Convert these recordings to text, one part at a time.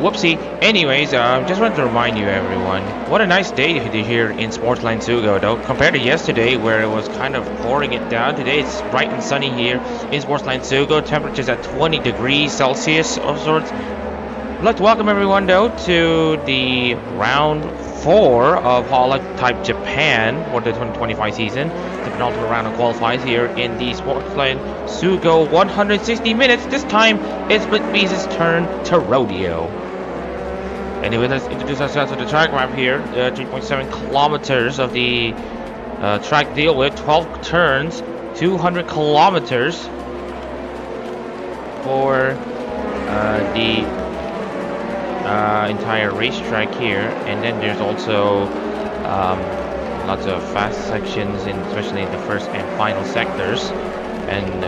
Whoopsie. Anyways, just wanted to remind you, everyone, what a nice day here in Sportsline SUGO, though. Compared to yesterday, where it was kind of pouring it down, today it's bright and sunny here in Sportsline SUGO. Temperatures at 20 degrees Celsius of sorts. I'd like to welcome everyone, though, to the round 4 of HoloType Japan for the 2025 season. The penultimate round of qualifiers here in the Sportsline SUGO 160 minutes. This time, it's Split-Beast's turn to rodeo. Anyway, let's introduce ourselves to the track map here. 3.7 kilometers of the track to deal with, 12 turns, 200 kilometers for the entire racetrack here. And then there's also lots of fast sections, especially in the first and final sectors, and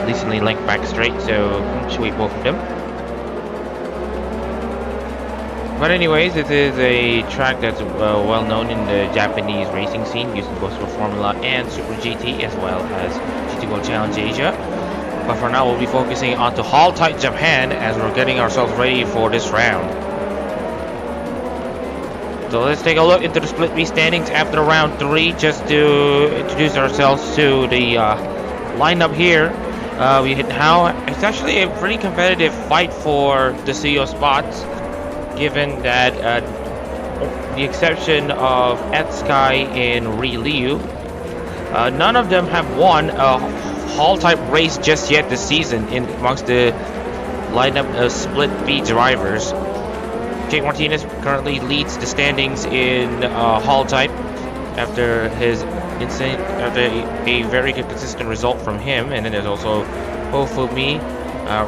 decently linked back straight, so should we both of them. But anyways, this is a track that's well known in the Japanese racing scene, used both for Formula and Super GT, as well as GT World Challenge Asia. But for now, we'll be focusing on to HoloType Japan as we're getting ourselves ready for this round. So let's take a look into the Split B standings after round 3, just to introduce ourselves to the lineup here. It's actually a pretty competitive fight for the CEO spots, given that the exception of Sky and Liu, none of them have won a HoloType race just yet this season in amongst the lineup of Split B drivers. Jake Martinez currently leads the standings in HoloType after a very good consistent result from him. And then there's also Hofumi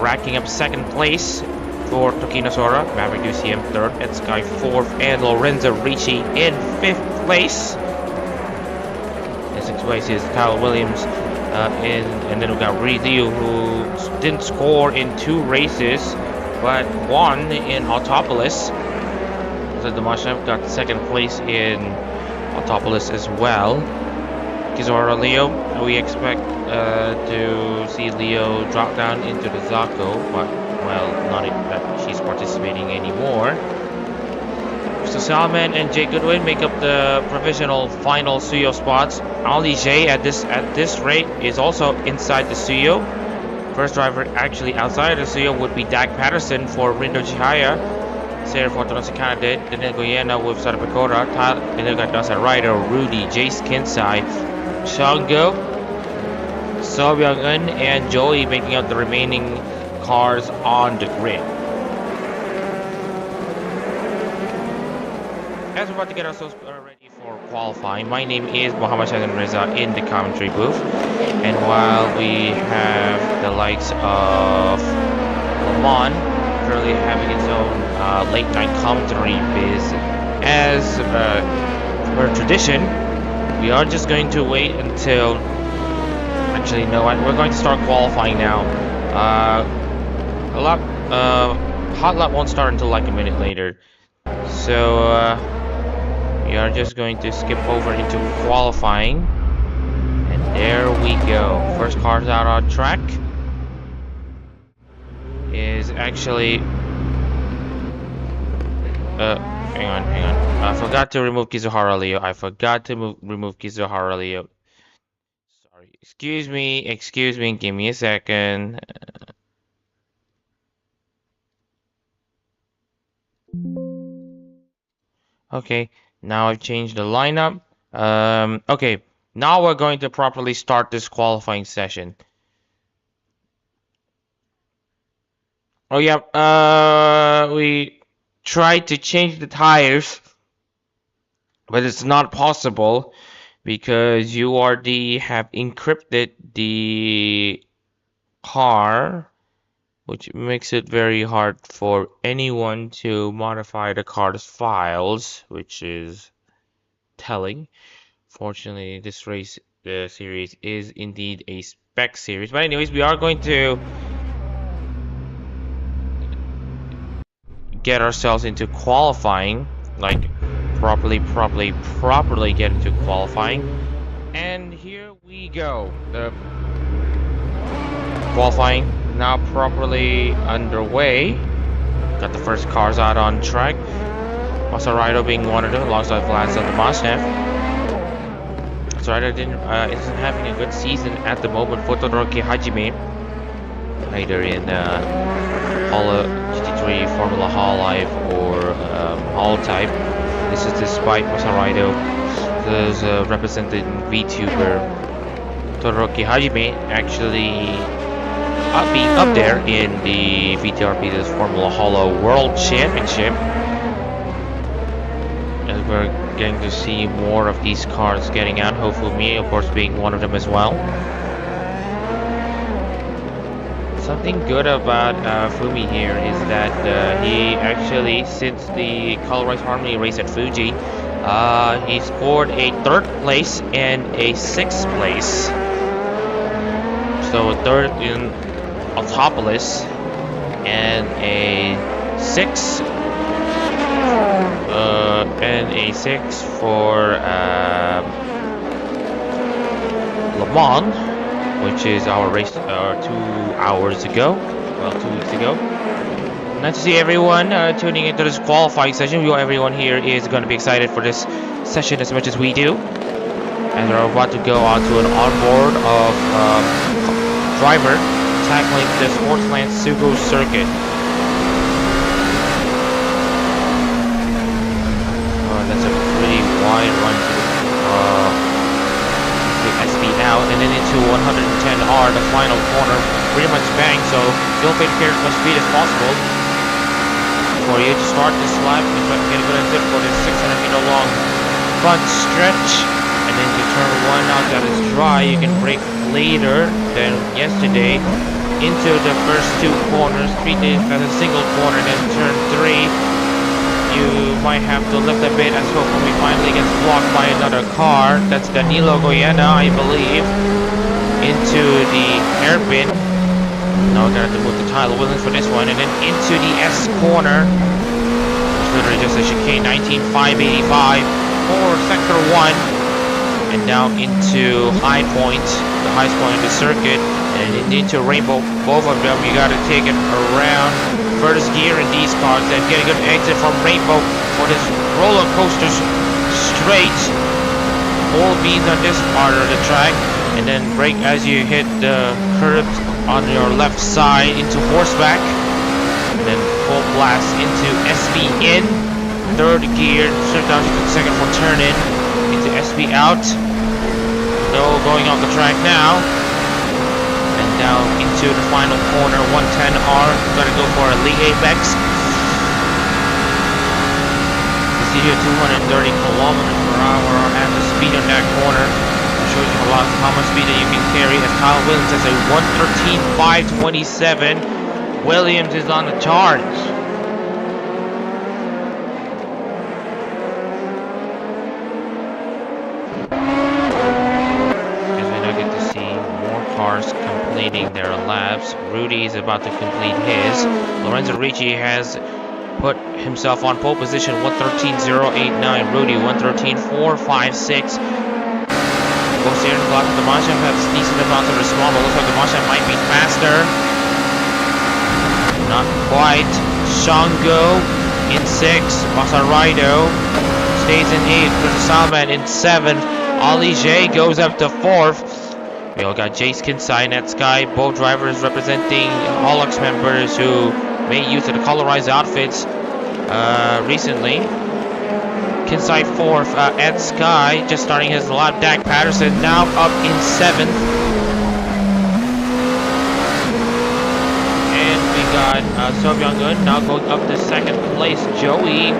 racking up second place for Tokina Sora, Maverick UCM third, Sky fourth, and Lorenzo Ricci in 5th place. In 6th place is Kyle Williams, and then we got Liu, who didn't score in 2 races, but won in Autopolis. So Damashev got 2nd place in Autopolis as well. Kizora Leo, we expect to see Leo drop down into the Zako, but well, not that she's participating anymore. So Salman and Jay Goodwin make up the provisional final Suyo spots. Ali J at this rate is also inside the Suyo. First driver actually outside of the Suyo would be Dak Patterson for Rindo Chihaya. Sarah Fortunosa candidate, Daniel Goyena with Sarapakora, and then got Dasa Ryder, Rudy, Jace Kinsai, Shango, So Byung-eun, and Joey making up the remaining cars on the grid. As we're about to get ourselves ready for qualifying, my name is Muhammad Shazan Reza in the commentary booth, and while we have the likes of Lamont currently having its own late night commentary biz, as per tradition, we are just going to wait until, actually no, we're going to start qualifying now. Hot lap won't start until like a minute later, so we are just going to skip over into qualifying, and there we go. First cars out on track is actually hang on, I forgot to remove Kizuhara Leo. Remove Kizuhara Leo. Sorry, excuse me, give me a second. Okay, now I've changed the lineup. Okay, now we're going to properly start this qualifying session. Oh yeah, we tried to change the tires, but it's not possible because URD have encrypted the car, which makes it very hard for anyone to modify the car's files, which is telling. Fortunately, this race series is indeed a spec series. But anyways, we are going to get ourselves into qualifying, like properly get into qualifying. And here we go. The qualifying now properly underway. got the first cars out on track. Masaraido being one of them, alongside Vlad and Mashev. Masaraido isn't having a good season at the moment for Todoroki Hajime, either in GT3 Formula HoloLive or HoloType. This is despite Masaraido is represented VTuber Todoroki Hajime actually being up there in the VTRP, this Formula Holo World Championship. As we're getting to see more of these cars getting out, Hofumi of course being one of them as well. Something good about Fumi here is that he actually, since the Colorized Harmony race at Fuji, he scored a 3rd place and a 6th place. So a 3rd in Autopolis and a 6th for Le Mans, which is our race 2 hours ago, well 2 weeks ago. Nice to see everyone tuning into this qualifying session. We hope everyone here is going to be excited for this session as much as we do, as we're about to go on to an onboard of driver tackling the Sportsland SUGO circuit. That's a pretty wide run to SB out, and then into 110R, the final corner, pretty much bang, so feel free to carry as much speed as possible for you to start this lap and try to get a good exit for this 600-meter long front stretch, and then to turn 1 out that is dry, you can brake later than yesterday into the first 2 corners, treat it as a single corner, then turn 3. You might have to lift a bit as Hofumi finally gets blocked by another car. That's Danilo Goyena, I believe, into the hairpin. Now we're gonna have to move to Tyler Williams for this one, and then into the S corner. It's literally just a chicane 19.585 for sector 1, and now into High Point, the highest point of the circuit, and into Rainbow. Both of them, you gotta take it around first gear in these cars and get a good exit from Rainbow for this roller coaster straight. All beans on this part of the track, and then brake as you hit the curb on your left side into Horseback, and then full blast into SB in third gear, straight down to the second for turn in into SB out. So going off the track now. Now into the final corner, 110R, gotta go for a Lee Apex. You see here 230 kilometers per hour at the speed on that corner. It shows you how much speed that you can carry, as Kyle Williams has a 113.527. Williams is on the charge. Completing their laps. Rudy is about to complete his. Lorenzo Ricci has put himself on pole position, 113.089. Rudy 113.456. Both Aaron Glock and Damashev have decent amount to respond, but looks like Damashev might be faster. Not quite. Shango in 6. Masaraido stays in 8. Chris Salman in 7th. Ali J goes up to 4th. We all got Jace Kinsai, Net Sky, both drivers representing Holux members who made use of the colorized outfits recently. Kinsai 4th, Ed Sky just starting his lap. Dak Patterson now up in 7th. And we got Sobyang-gun now going up to 2nd place. Joey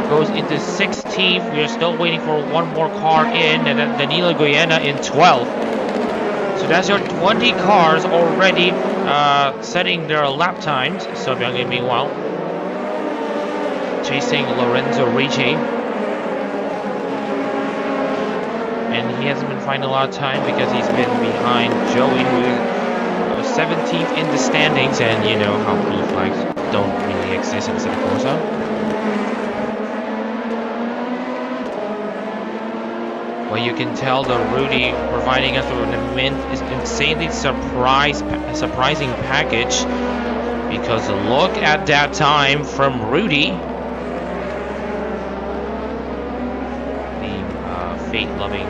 goes into 16th. We are still waiting for one more car in, and then Danilo Goyena in 12th. So that's your 20 cars already setting their lap times. So Byung-in meanwhile chasing Lorenzo Ricci. And he hasn't been finding a lot of time because he's been behind Joey, who is 17th in the standings. And you know how blue flags don't really exist in Santa Rosa. Well, you can tell that Rudy providing us with an insanely surprising package Because look at that time from Rudy. The fate-loving,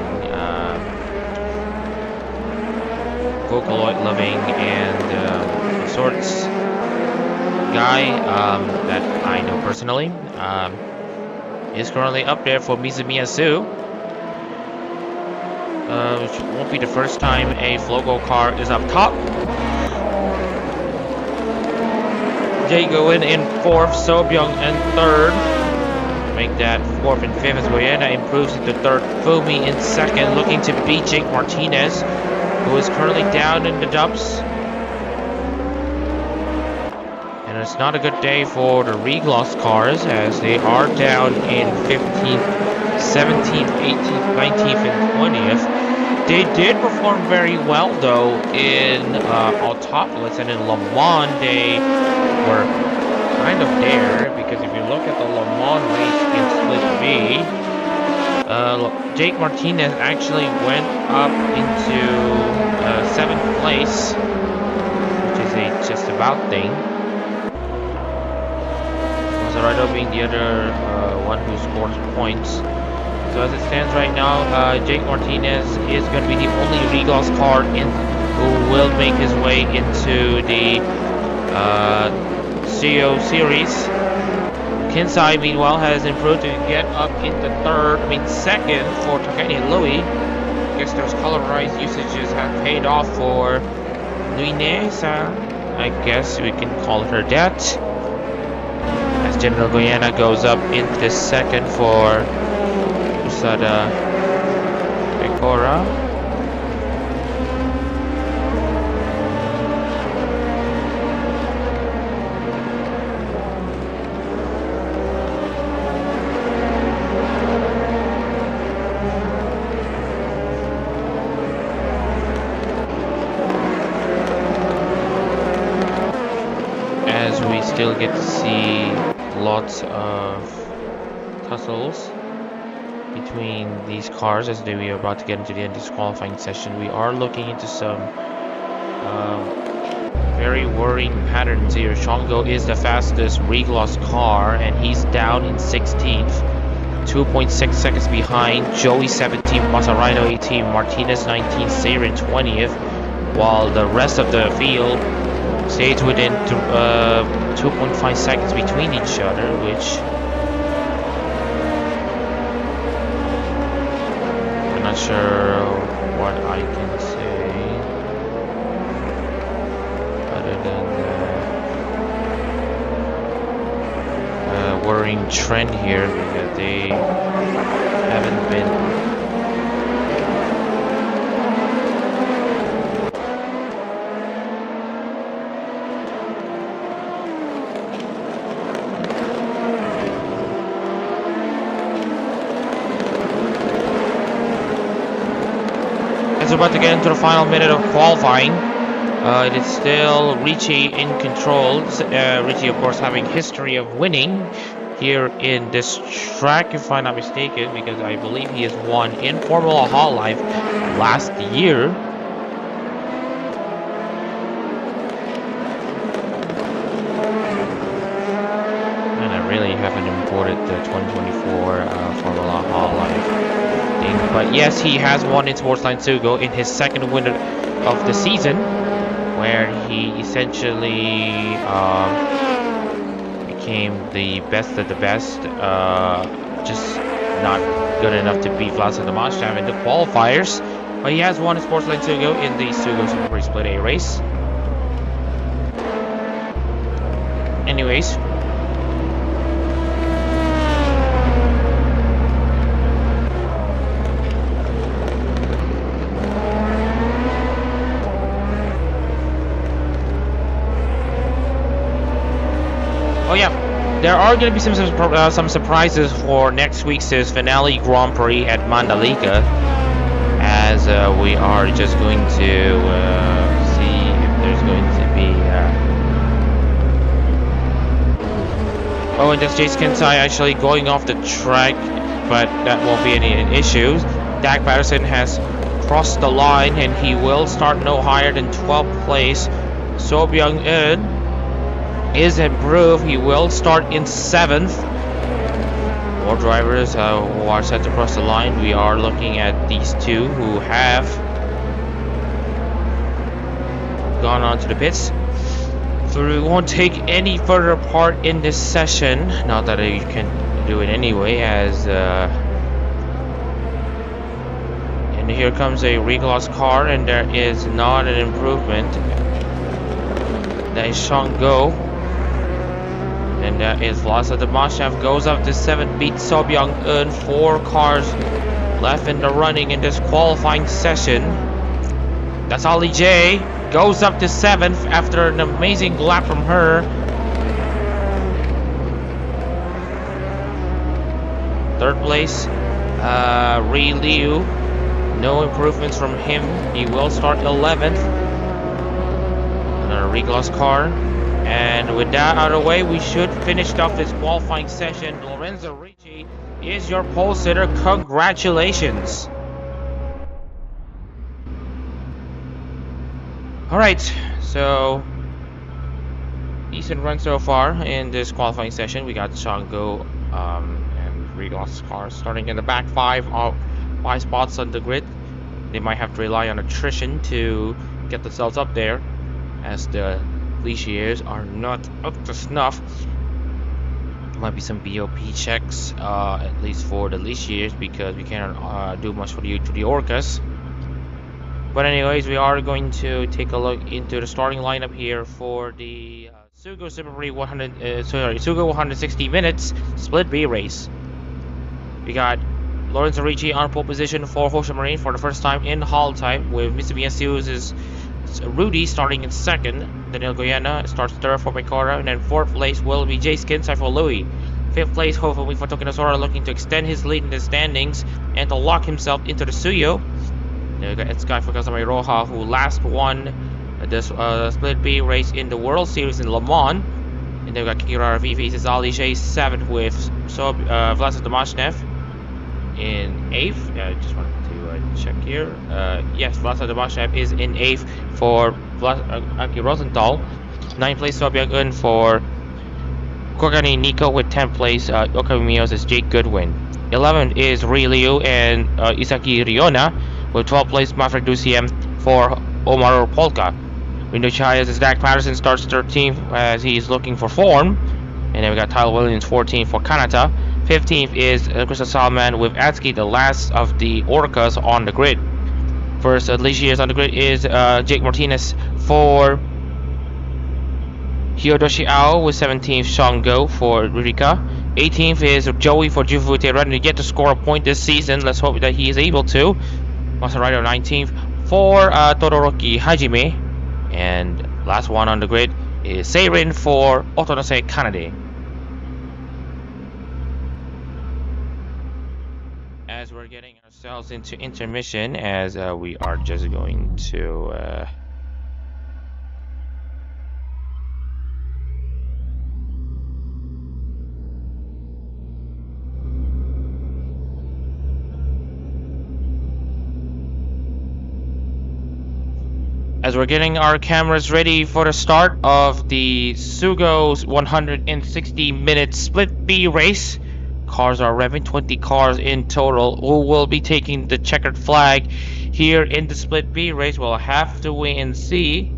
Vocaloid-loving, and sorts guy that I know personally is currently up there for Mizumiyasu. Which won't be the first time a Flogo car is up top. Jay going in 4th, Sobyung in 3rd. Make that 4th and 5th as Goyena improves into 3rd. Fumi in 2nd, looking to beat Jake Martinez, who is currently down in the dubs. And it's not a good day for the Regloss cars, as they are down in 15th, 17th, 18th, 19th, and 20th. They did perform very well though in Autopolis, and in Le Mans they were kind of there, because if you look at the Le Mans race in Split B, Jake Martinez actually went up into 7th place, which is a just about thing. Mazarado being the other one who scores points. So as it stands right now, Jake Martinez is going to be the only Regloss car who will make his way into the CO series. Kinsai, meanwhile, has improved to get up into 2nd for Takani Louis. I guess those colorized usages have paid off for Luinesa. I guess we can call her that. As General Goyena goes up into 2nd for Usada Pecora. As we still get to see lots of tussles between these cars as we are about to get into the end of this qualifying session. We are looking into some very worrying patterns here. Shongo is the fastest Regloss car, and he's down in 16th, 2.6 seconds behind Joey 17, Masarino 18, Martinez 19, Sarin 20th, while the rest of the field stays within 2.5 seconds between each other, which I'm not sure what I can say other than the worrying trend here, because they haven't been As we're about to get into the final minute of qualifying. It is still Ricci in control. Ricci, of course, having history of winning here in this track, if I'm not mistaken, because I believe he has won in Formula HoloType last year. And I really haven't imported the 2024 Formula HoloType. But yes, he has won in Sportsline SUGO in his 2nd win of the season, where he essentially became the best of the best, just not good enough to beat Vlasa Damashtav in the qualifiers. But he has won in Sportsline SUGO in the SUGO Super Race Split A race. Anyways, oh yeah, there are going to be some surprises for next week's finale Grand Prix at Mandalika, as we are just going to see if there's going to be oh, and that's Jace Kinsai actually going off the track, but that won't be any issues. Dak Patterson has crossed the line, and he will start no higher than 12th place. So Byung-eun is improved. He will start in 7th. More drivers who are set to cross the line. We are looking at these two who have gone on to the pits. So we won't take any further part in this session. Not that you can do it anyway, as and here comes a regloss car, and there is not an improvement. That is SUGO, and that is Vlasa Damashev goes up to 7th, beats Sobyang-eun. 4 cars left in the running in this qualifying session. That's Ali J goes up to 7th after an amazing lap from her. 3rd place, Ri Liu. No improvements from him. He will start 11th. Another regloss car. And with that out of the way, we should finish off this qualifying session. Lorenzo Ricci is your pole sitter. Congratulations. Alright, so decent run so far in this qualifying session. We got SUGO and regloss cars starting in the back 5 spots on the grid. They might have to rely on attrition to get themselves up there, as the leashiers are not up to snuff. Might be some BOP checks, at least for the leashiers, because we cannot do much for the Orcas. But anyways, we are going to take a look into the starting lineup here for the SUGO Super Free SUGO 160 minutes Split B race. We got Lorenzo Ricci on pole position for Hosha Marine for the first time in HoloType, with Mitsubishi's Rudy starting in 2nd. Daniel Goyena starts 3rd for Mikora, and then 4th place will be Jay Skinside for Louis. 5th place, hopefully for Tokinosora, looking to extend his lead in the standings and to lock himself into the Suyo. Then we got Etsky for Kazami Roja, who last won this Split B race in the World Series in Le Mans. And then we got Kirara Vivi, Ali J 7th with Vlasa Domashnev in 8th. Just wanted to check here. Yes, Vlasa Domashnev is in 8th for Aki Rosenthal. 9th place, Sobyang-eun for Kokani Nico with 10th place. Okamios is Jake Goodwin. 11th is Ri Liu and Isaki Riona, with 12th place Maverick Dusiem for Omar Polka. Rindo Chayas is Dak Patterson starts 13th as he's looking for form. And then we got Tyler Williams 14th for Kanata. 15th is Krista Salman with Atsuki, the last of the Orcas on the grid. First leashiers on the grid is Jake Martinez for Hyodoshi Ao with 17th, SUGO for Rurika. 18th is Joey for Jufute, ready to get to score a point this season. Let's hope that he is able to. Maserado 19th for Todoroki Hajime. And last one on the grid is Seirin for Otonose Kanade. As we're getting ourselves into intermission, as we are just going to as we're getting our cameras ready for the start of the SUGO's 160-minute Split B race. Cars are revving, 20 cars in total, who will be taking the checkered flag here in the Split B race. We'll have to wait and see,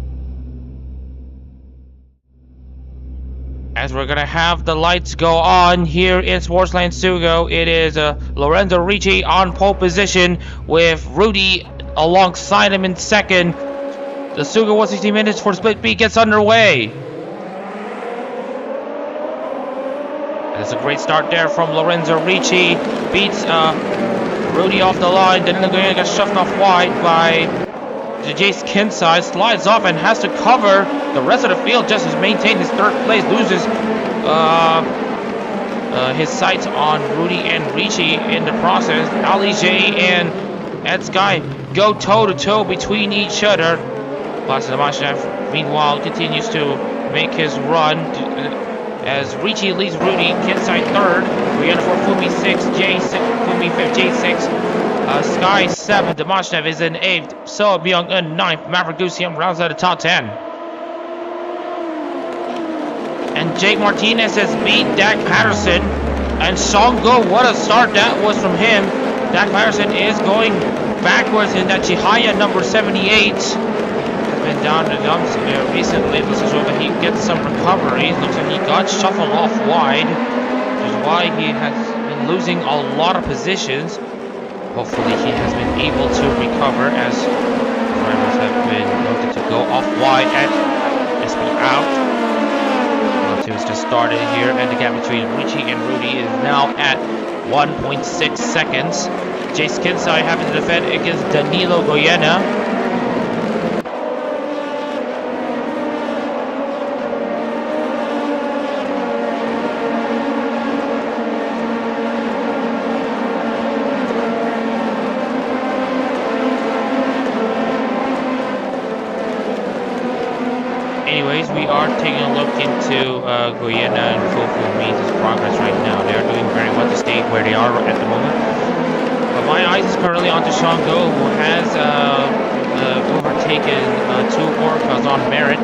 as we're gonna have the lights go on here in Sportsland SUGO. It is Lorenzo Ricci on pole position with Rudy alongside him in 2nd. The SUGO 160 minutes for Split B gets underway. That's a great start there from Lorenzo Ricci. Beats Rudy off the line. Then Nagoya gets shoved off wide by Jace Kinside. Slides off and has to cover the rest of the field just to maintain his 3rd place. Loses his sights on Rudy and Ricci in the process. Ali J and Etsky go toe-to-toe between each other. Vlasa Domashnev, meanwhile, continues to make his run as Ricci leads Rudy. Kinside 3rd, Rihanna for Fumi 6, Fumi 5th, J6, Sky 7th, Domashnev is in 8th, Sobyang-eun 9th, Maverick Dusiem rounds out the top 10. And Jake Martinez has beat Dak Patterson. And SUGO, what a start that was from him. Dak Patterson is going backwards in that Chihaya number 78. Has been down the dumps recently. This is where he gets some recovery. Looks like he got shuffled off wide, which is why he has been losing a lot of positions. Hopefully he has been able to recover as drivers have been noted to go off wide and SB out. Is just started here, and the gap between Richie and Rudy is now at 1.6 seconds. Jace Kinsai having to defend against Danilo Goyena. Anyways, we are taking a look into Goyena and Fufu Means' progress right now. They are doing very well to stay where they are at the moment. But my eyes is currently on SUGO, who has overtaken two Orcas on merit.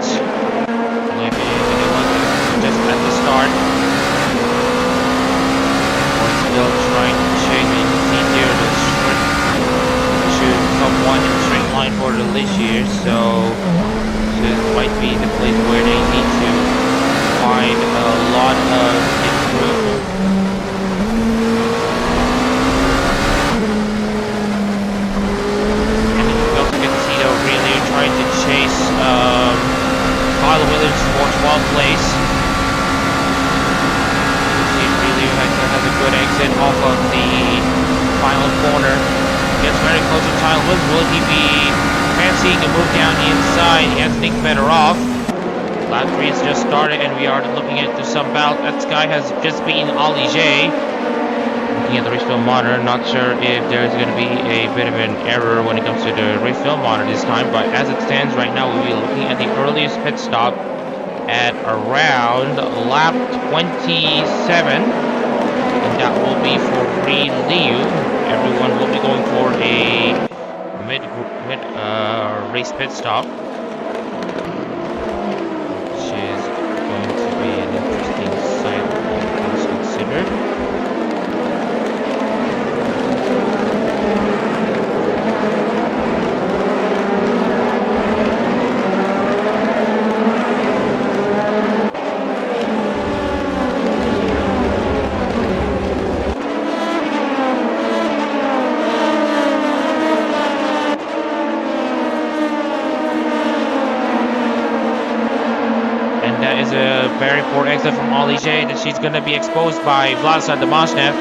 Just at the start. We're still trying to chase. You can see here the should someone in a straight line for the list here, so this might be the place where they need to find a lot of improvement. And you also get to see though really trying to chase Kyle Williams for 12th place. See really has a good exit off of the final corner. Gets very close to Kyle Williams. Will he be fancying to move down the inside? He has things better off. Lap 3 has just started and we are looking into some bout. That guy has just beaten Ali J. Looking at the race film monitor, not sure if there's going to be a bit of an error when it comes to the race film monitor this time, but as it stands right now, we'll be looking at the earliest pit stop at around lap 27, and that will be for Ri Liu. Everyone will be going for a mid race pit stop, which is going to be an interesting sight to consider. Very poor exit from Ali J that she's going to be exposed by Vladislav Domashnev.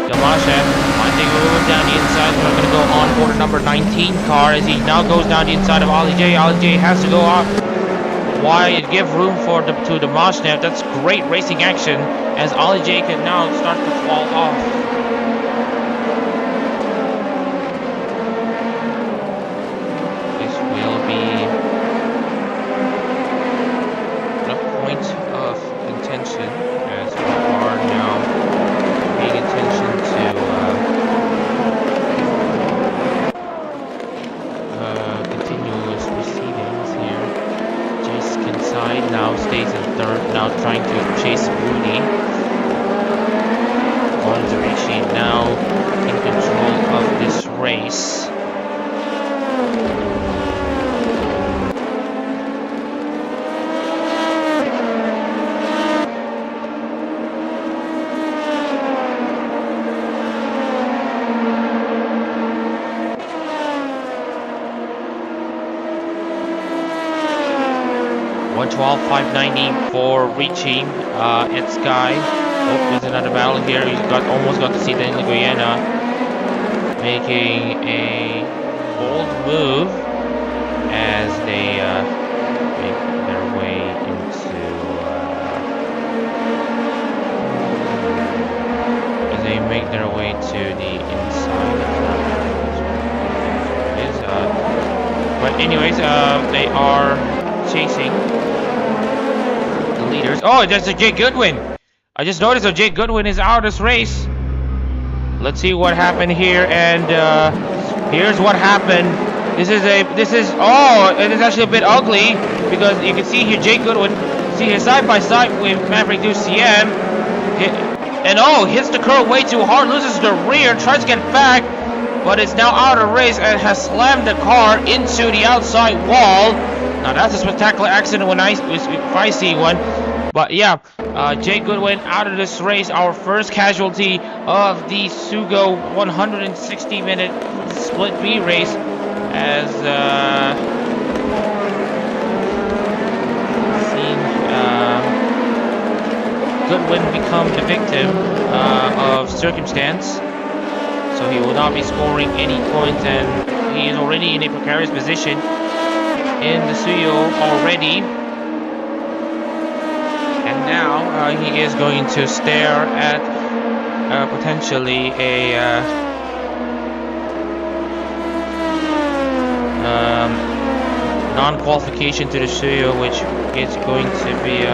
Domashnev finding a move down the inside. We're going to go on board number 19 car as he now goes down the inside of Ali J. Ali J has to go off wide, give room for to Domashnev. That's great racing action as Ali J can now start to fall off. This will be attention as we are now paying attention to continuous proceedings here. Jace Kinsai now stays in third, now trying to chase Rudy. Gonzarishi now in control of this race. 112.590 for reaching at Sky. Oh, there's another battle here. He's almost got to see Danilo Goyena making a bold move as they make their way to the inside of that. But anyways, they are chasing the leaders. Oh, that's a Jake Goodwin. I just noticed that Jake Goodwin is out of this race. Let's see what happened here, and here's what happened. It is actually a bit ugly because you can see here Jake Goodwin See, he's side by side with Maverick DCM. And oh, hits the curb way too hard, loses the rear, tries to get back, but it's now out of race and has slammed the car into the outside wall. Now that's a spectacular accident if I see one. But yeah, Jay Goodwin out of this race, our first casualty of the SUGO 160-minute split B race, as Goodwin become the victim of circumstance, so he will not be scoring any points, and he is already in a precarious position in the SUGO already. And now he is going to stare at potentially a non-qualification to the SUGO, which is going to be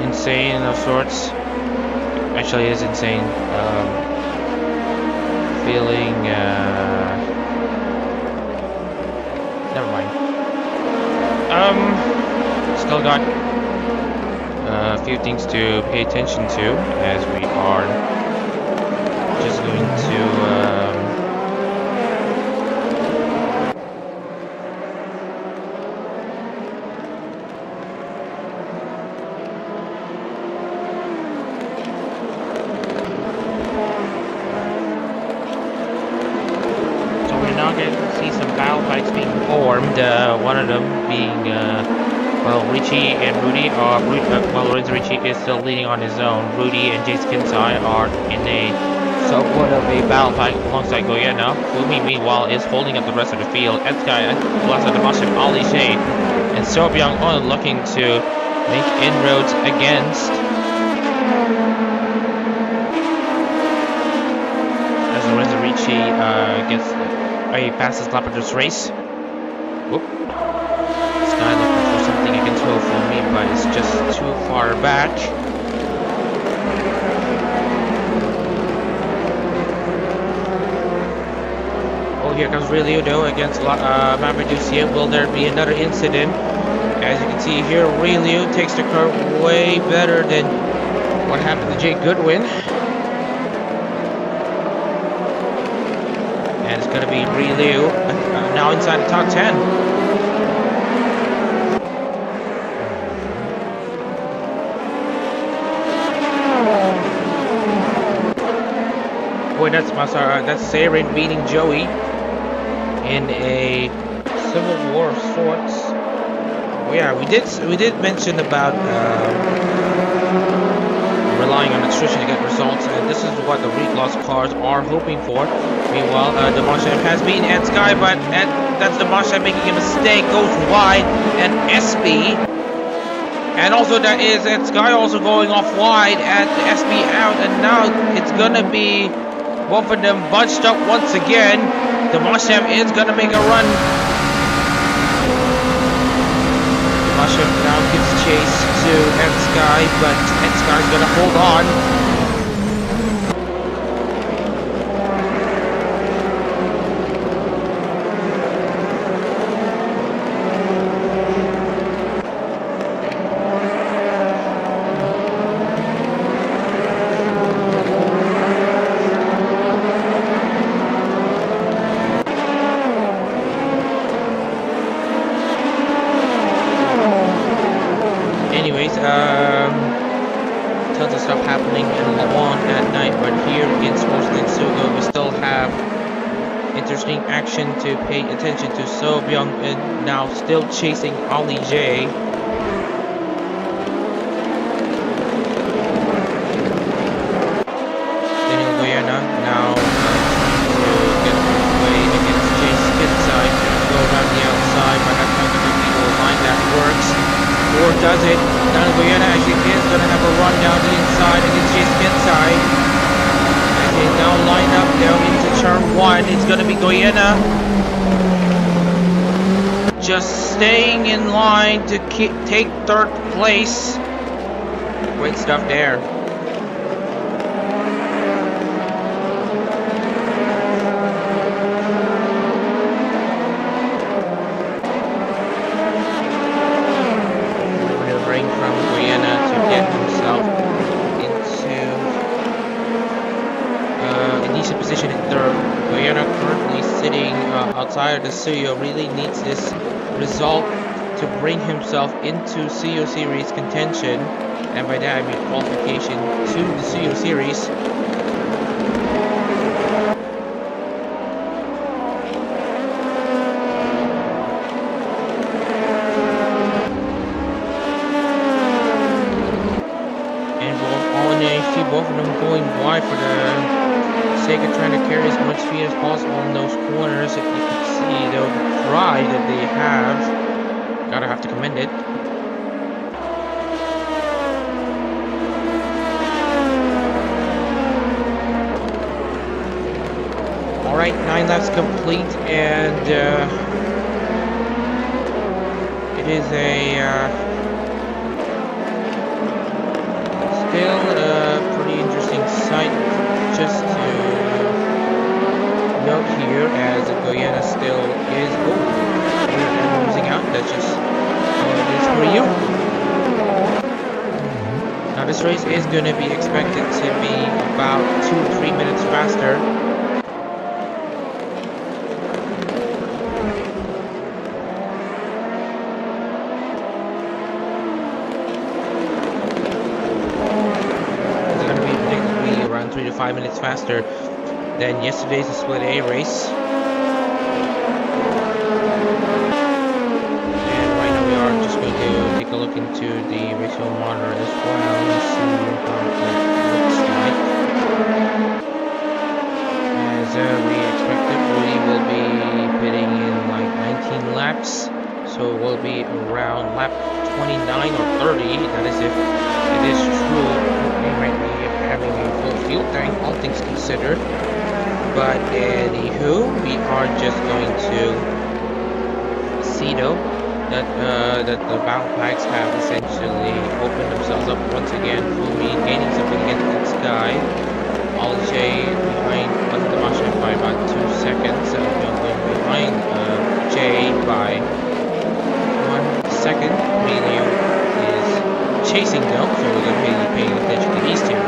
insane of sorts. Actually, it is insane. Feeling. Never mind. Still got a few things to pay attention to, as we are just going to. See some battle fights being formed, one of them being, well, Richie and Rudy. Well, Lorenzo Richie is still leading on his own. Rudy and Jace Kinsai are in a somewhat of a battle fight alongside Goyena. Fumi, meanwhile, is holding up the rest of the field. Edsky, Blasa Damashim, Ali Shane, and Sobyang on looking to make inroads against. As Lorenzo Richie gets a fastest lap of this race. Whoop. Sky looking for something against Fumi, but it's just too far back. Oh, here comes Ryudo against Maverick DCM. Will there be another incident? As you can see here, Ryu takes the curve way better than what happened to Jake Goodwin. And it's going to be Ryu now inside the top 10. Boy, that's Sarin beating Joey in a civil war of sorts. Oh yeah, we did mention about relying on attrition to get results, and this is what the reclass cars are hoping for. Meanwhile, Damashev has beaten Ed Sky, but that's Damashev making a mistake, goes wide, and SB. And also that is Ed Sky also going off wide at the SB out, and now it's gonna be both of them bunched up once again. Damashev is gonna make a run. Damashev now gives chase to Ed Sky, but Ed Sky's gonna hold on. Tons of stuff happening in Le Mans at night, but here in Sportsland SUGO we still have interesting action to pay attention to. So Byung now still chasing Ali J. Daniel Goyena now trying to get away against Jace Kinside, go around the outside, but that's not going to be the line that works. Or does it? Daniel Goyena actually is going to have a run down the inside against Jace Kinside. As he's now lined up down into turn 1. It's going to be Goyena just staying in line to take third place. Great stuff there. outside of the studio really needs this result to bring himself into CEO Series contention, and by that I mean qualification to the CEO Series. Both of them going wide for the sake of trying to carry as much speed as possible in those corners. If you can see the drive that they have, gotta have to commend it. Alright, 9 laps complete, and it is a still a pretty interesting sight just to note here, as Guyana still is we're losing out. That's just how it is for you. Now this race is going to be expected to be about 2-3 minutes faster. Around 3 to 5 minutes faster than yesterday's Split A race. And right now we are just going to take a look into the race monitor as well and see how it looks like. As we expected, we will be pitting in like 19 laps, so it will be around lap 29 or 30. That is if it is true. They might be having a full fuel tank, all things considered. But anywho, we are just going to see though that the battle packs have essentially opened themselves up once again. Fumi gaining something against this guy. Alj behind the Machine by about 2 seconds. Behind Jay by 1 second. Melio is chasing though, so we're going to be paying attention to these two.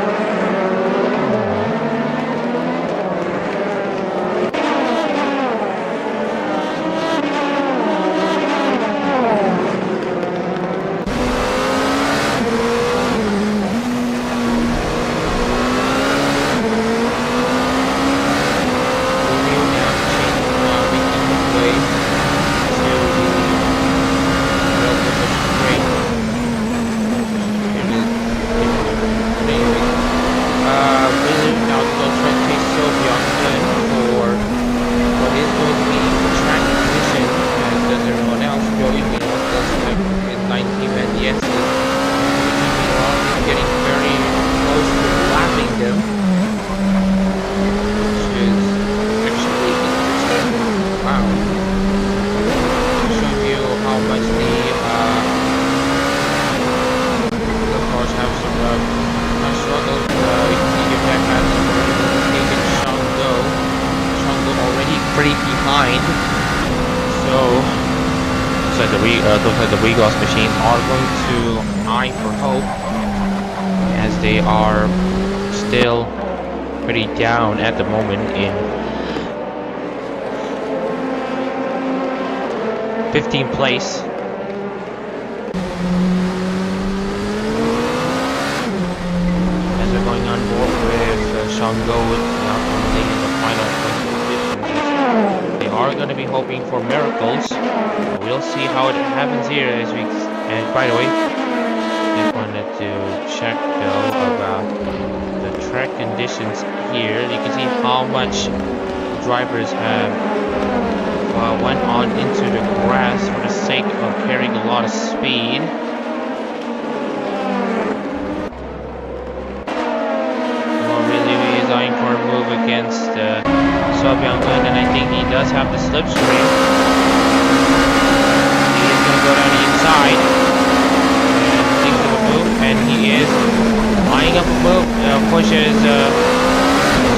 Pretty behind, so looks like the Regos machines are going to eye for hope, as they are still pretty down at the moment in 15th place. As they're going on board with Shango now only in the final position. They are going to be hoping for miracles. We'll see how it happens here as we. And by the way, just wanted to check though about the track conditions here. You can see how much drivers have went on into the grass for the sake of carrying a lot of speed. Well, really is eyeing for a move against Sobyang-un, and I think he does have the slipstream. He is going to go down the inside and think of a move, and he is lining up a move. Pushes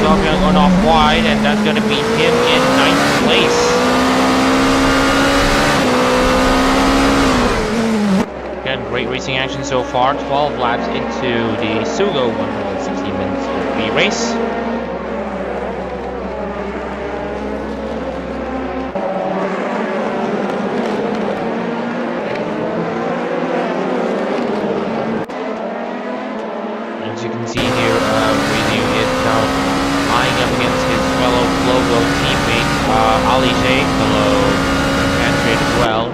Sobyang-un off wide, and that's going to beat him in 9th place. Again, great racing action so far. 12 laps into the SUGO 160 minutes free race. As you can see here, Ryu is now eyeing up against his fellow Flogo teammate, Ali J. Hello, Patrick as well.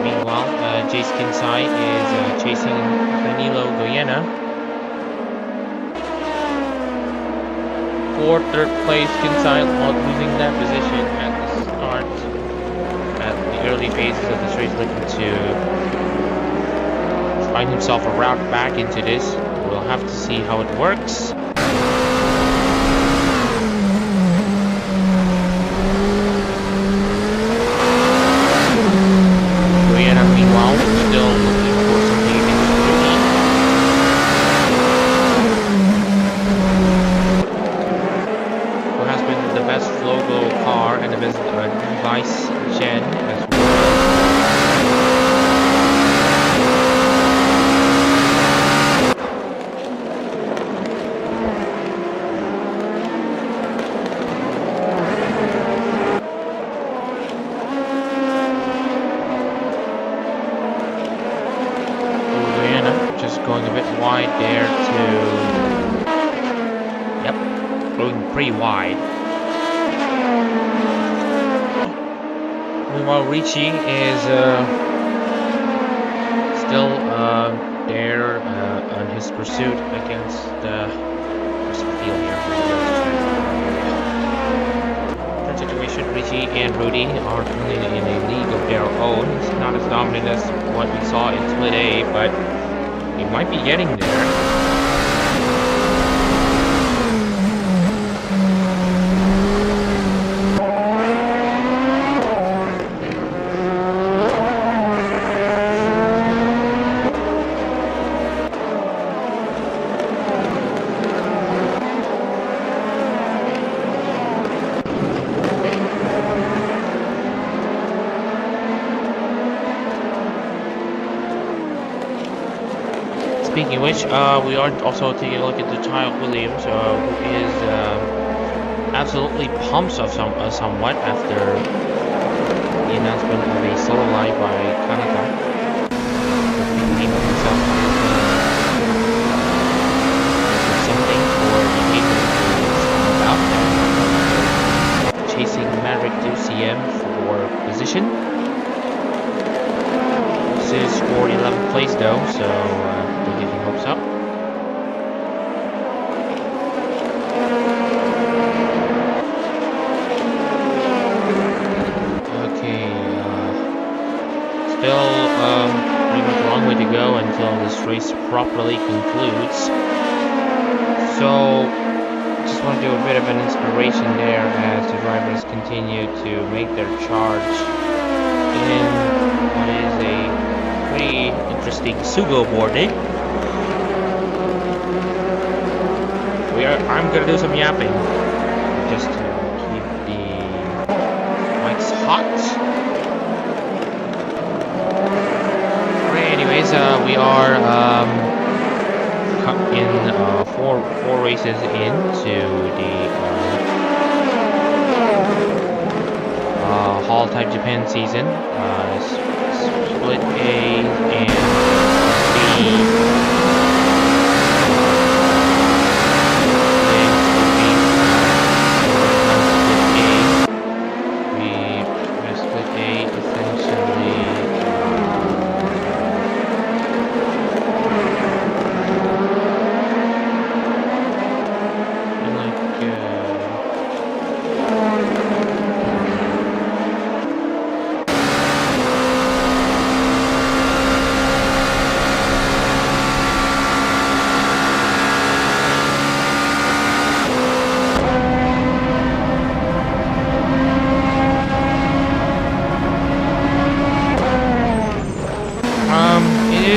Meanwhile, Jace Kinsai is chasing Danilo Goyena for third place. Kinsai losing that position at the start, at the early phases of this race, looking to find himself a route back into this. We'll have to see how it works. Goyena, meanwhile, still looking for something against Rudy. Who has been the best Flogo car and the best device gen as well. Going a bit wide there to... Yep, going pretty wide. Meanwhile, Richie is still there on his pursuit against the rest of the field here. Current situation, Richie and Rudy are currently in a league of their own. It's not as dominant as what we saw in Split A, but he might be getting there. Speaking of which, we are also taking a look at the child Williams, who is absolutely pumped somewhat after the announcement of a solo live by Kanata. Himself something for the people who is about, chasing Maverick to CM for position. This is for 11th place though, so don't get your hopes up. Okay, still pretty much a long way to go until this race properly concludes. So, just want to do a bit of an inspiration there as the drivers continue to make their charge in what is a pretty interesting SUGO boarding. I'm gonna do some yapping just to keep the mics hot. Alright, anyways, we are in four races into the HoloType Japan season. Split A and B.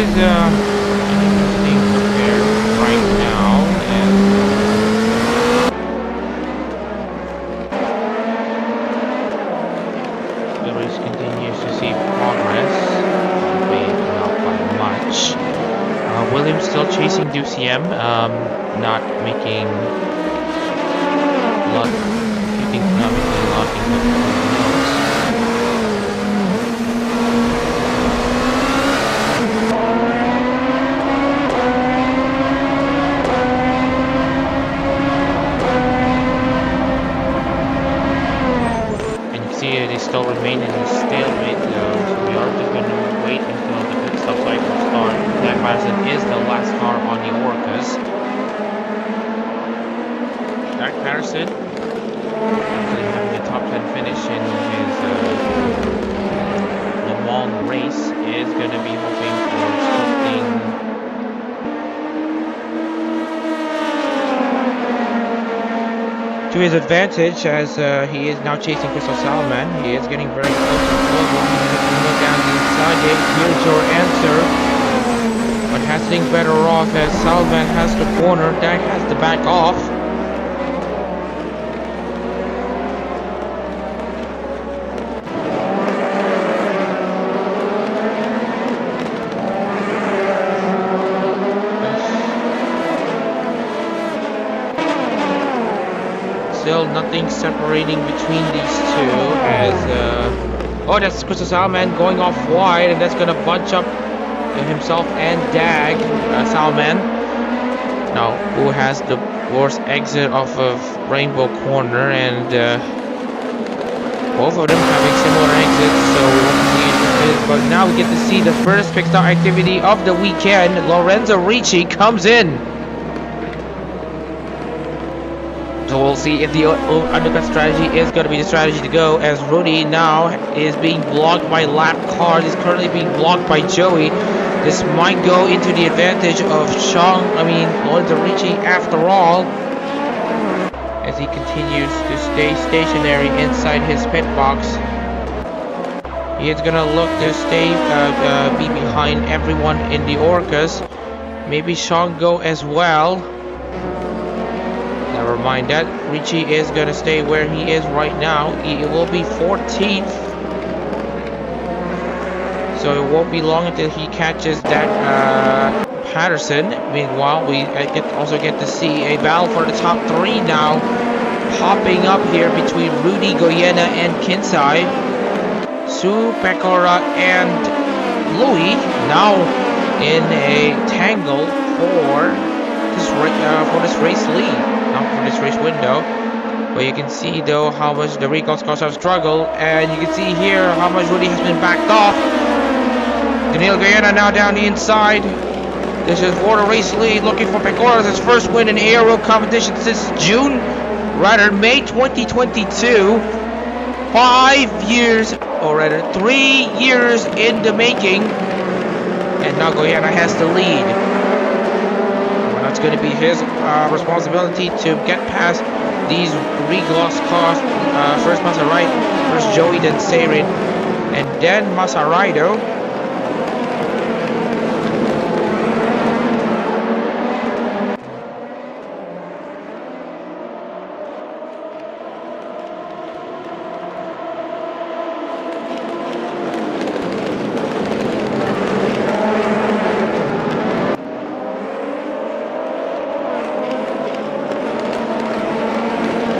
Interesting there right now, and the race continues to see progress, albeit not by much. Williams still chasing DCM, not making luck. Not making luck in the Patterson is the last car on the Orcas. Adak-Patterson actually having a top 10 finish in his Le Mans race is going to be hoping for something to his advantage as he is now chasing Crystal Salman. He is getting very close to global. Look down the inside. Here's your answer. But Hasling better off as Salman has the corner. Dak has to back off. Still nothing separating between these two as oh, that's Crystal Salman going off wide, and that's gonna bunch up himself and Dag Salman now, who has the worst exit off of Rainbow Corner, and both of them having similar exits, so we'll see. But now we get to see the first pit stop activity of the weekend. Lorenzo Ricci comes in. So we'll see if the undercut strategy is going to be the strategy to go, as Rudy now is being blocked by lap cars. He's currently being blocked by Joey. This might go into the advantage of Lorenzo Ricci after all, as he continues to stay stationary inside his pit box. He is going to look to stay be behind everyone in the Orcas. Maybe Shango as well. Never mind that. Ricci is going to stay where he is right now. He will be 14th. So it won't be long until he catches that Patterson. Meanwhile, we also get to see a battle for the top 3 now popping up here between Rudy Goyena and Kinsai. Su Pecora and Louis now in a tangle for this race lead. For this race window, but you can see though how much the recalls cars have struggled, and you can see here how much Rudy has been backed off. Daniel Guyana now down the inside. This is for the race lead, looking for Pecora's his first win in ARO competition since May 2022. 5 years, or rather 3 years in the making, and now Guyana has the lead. It's going to be his responsibility to get past these regloss cars. First Maserati, first Joey, then Seirin, and then Masaraido.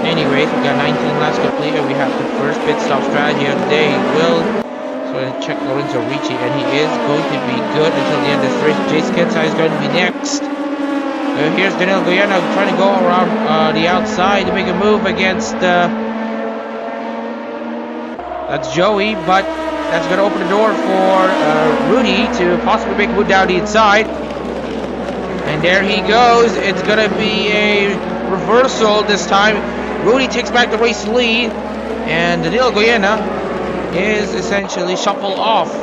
Anyways, we got 19 laps completed. We have the first pit stop strategy of the day. So check Lorenzo Ricci, and he is going to be good until the end of this race. Jace Kinsai is going to be next. Here's Daniel Guyana trying to go around the outside to make a move against that's Joey, but that's going to open the door for Rudy to possibly make a move down the inside. And there he goes. It's going to be a reversal this time. Rudy takes back the race lead, and Daniel Guyana is essentially shuffled off.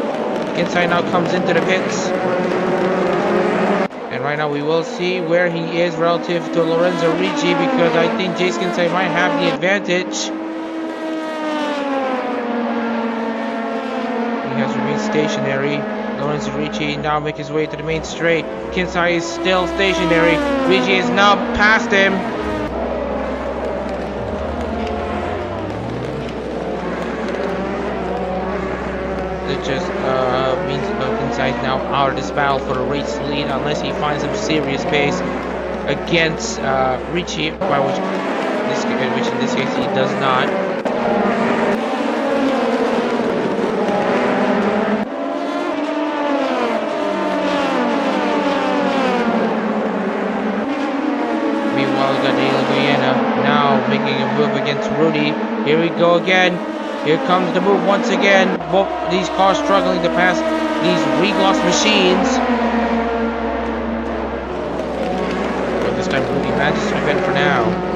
Kinsai now comes into the pits, and right now we will see where he is relative to Lorenzo Ricci, because I think Jace Kinsai might have the advantage. He has remained stationary. Lorenzo Ricci now makes his way to the main straight. Kinsai is still stationary. Ricci is now past him. It just means Kinsai is now out of this battle for the race lead, unless he finds some serious pace against Ricci, which in this case he does not. Now making a move against Rudy. Here we go again. Here comes the move once again. Both these cars struggling to pass these regloss machines. time Rudy manages to prevent for now.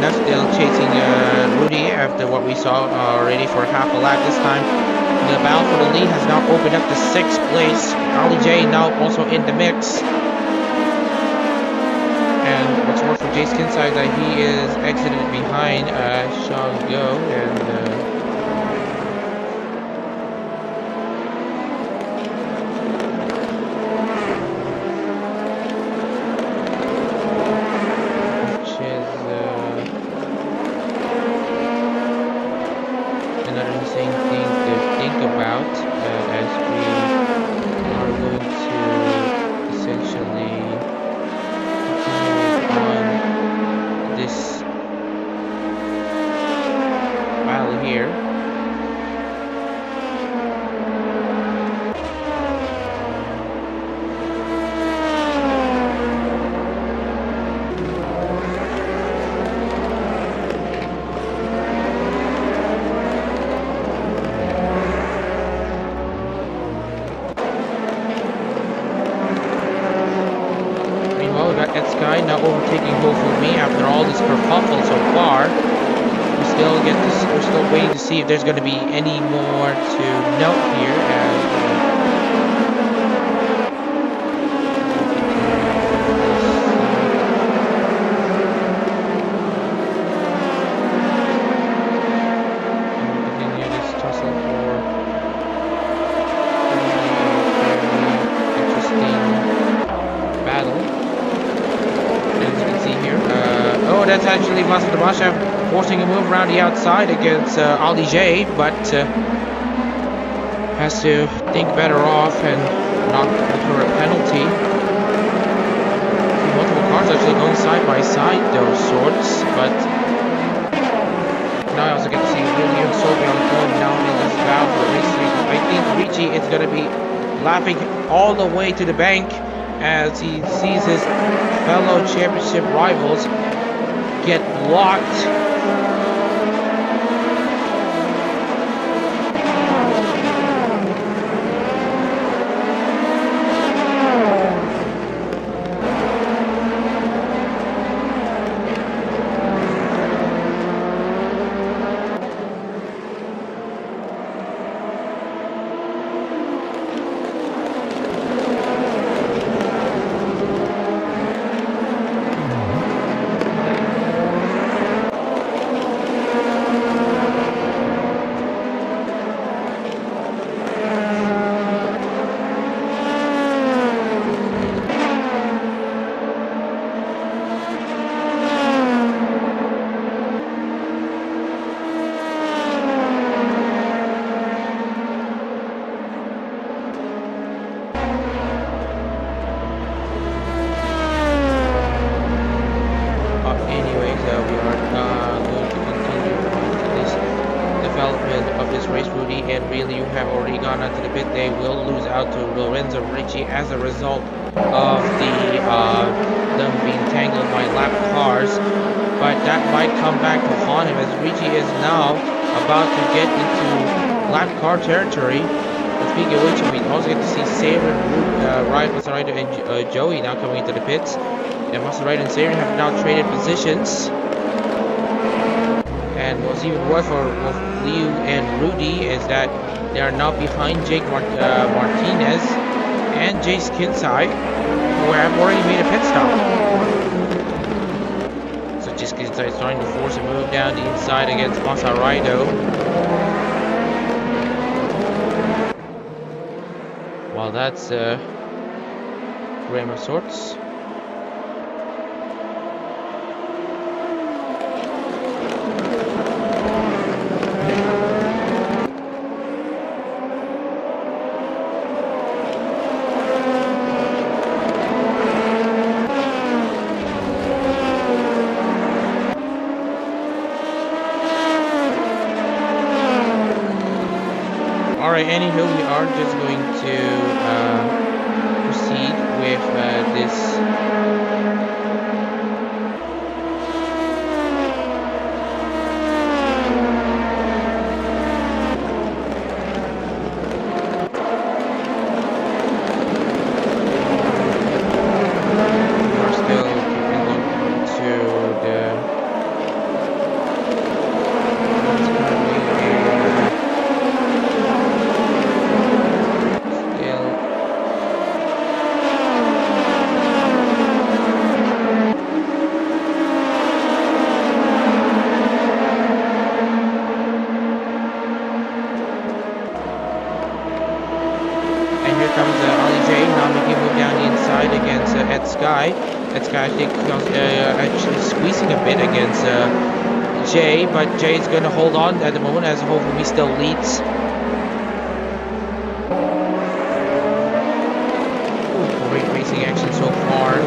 Still chasing Rudy after what we saw already for half a lap this time. The battle for the lead has now opened up to 6th place. Ali J now also in the mix. And what's more for Jay's Kinside that he is exited behind SUGO and now overtaking both of me after all this kerfuffle so far. We're still waiting to see if there's going to be any more to note here. Continue this tussle for a very interesting battle. Oh, that's actually Masadamasha forcing a move around the outside against Ali J, but has to think better off and not incur a penalty. Multiple cars actually going side by side, those sorts, but now I also get to see Willie and Sobion going down in this battle for the race. I think Ricci is going to be laughing all the way to the bank as he sees his fellow championship rivals get blocked. And really, you have already gone onto the pit. They will lose out to Lorenzo Ricci as a result of them being tangled by lap cars, but that might come back to haunt him as Ricci is now about to get into lap car territory. And speaking of which, we also get to see Saber, Maserati, and Joey now coming into the pits, and Maserati and Saber have now traded positions. And what's even worse for Liu and Rudy is that they are now behind Jake Martinez and Jace Kinsai, who have already made a pit stop. So Jace Kinsai is trying to force a move down the inside against Masaraido. Well, that's a rim of sorts. Alright, anywho, we are just going to proceed with this we're still keeping on to the Sky. That Sky, I think, actually squeezing a bit against Jay, but Jay's going to hold on at the moment as hopefully he still leads. Great racing action so far,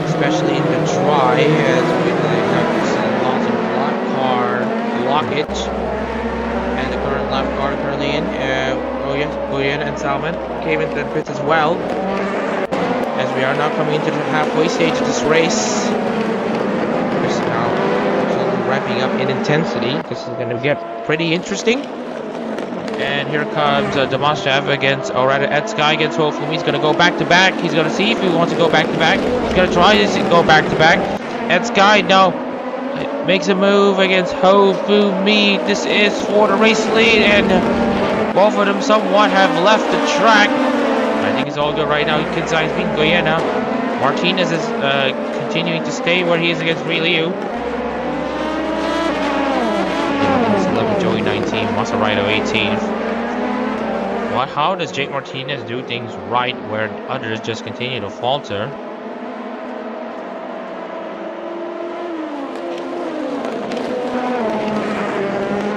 especially in the dry, as we have lots of black car blockage. And the current lap car currently in, Guyen and Salman came into the pit as well. As we are now coming into the halfway stage of this race. Just now slowly ramping up in intensity. This is going to get pretty interesting. And here comes Damashev against, or rather Ed Sky against Hofumi. He's going to go back to back. He's going to see if he wants to go back to back. He's going to try to go back to back. Ed Sky, no. Makes a move against Hofumi. This is for the race lead, and both of them somewhat have left the track. I think it's all good right now. Kinsai's being Guyana. Martinez is continuing to stay where he is against Riliu. 11, Joey 19, Masarito 18. How does Jake Martinez do things right where others just continue to falter?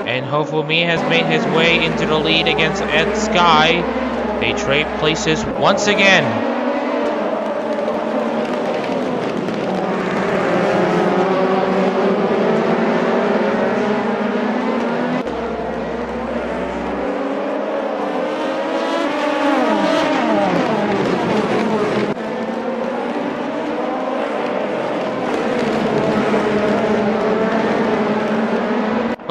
And Hofumi has made his way into the lead against Ed Sky. They trade places once again.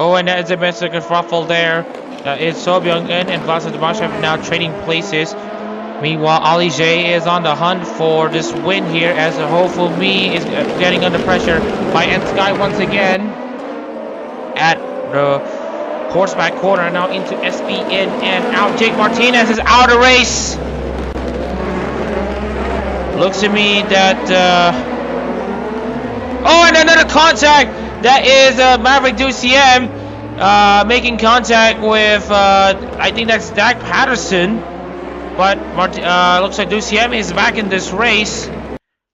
Oh, and that is a message kerfuffle there. Is Sobyung and Vlasa Damashev now trading places. Meanwhile, Ali J is on the hunt for this win here as Hofumi is getting under pressure by Ed Sky once again at the horseback corner, now into SBN and out. Jake Martinez is out of the race. Looks to me that oh, and another contact. That is Maverick Duciem making contact with I think that's Dak Patterson. But looks like Duciem is back in this race.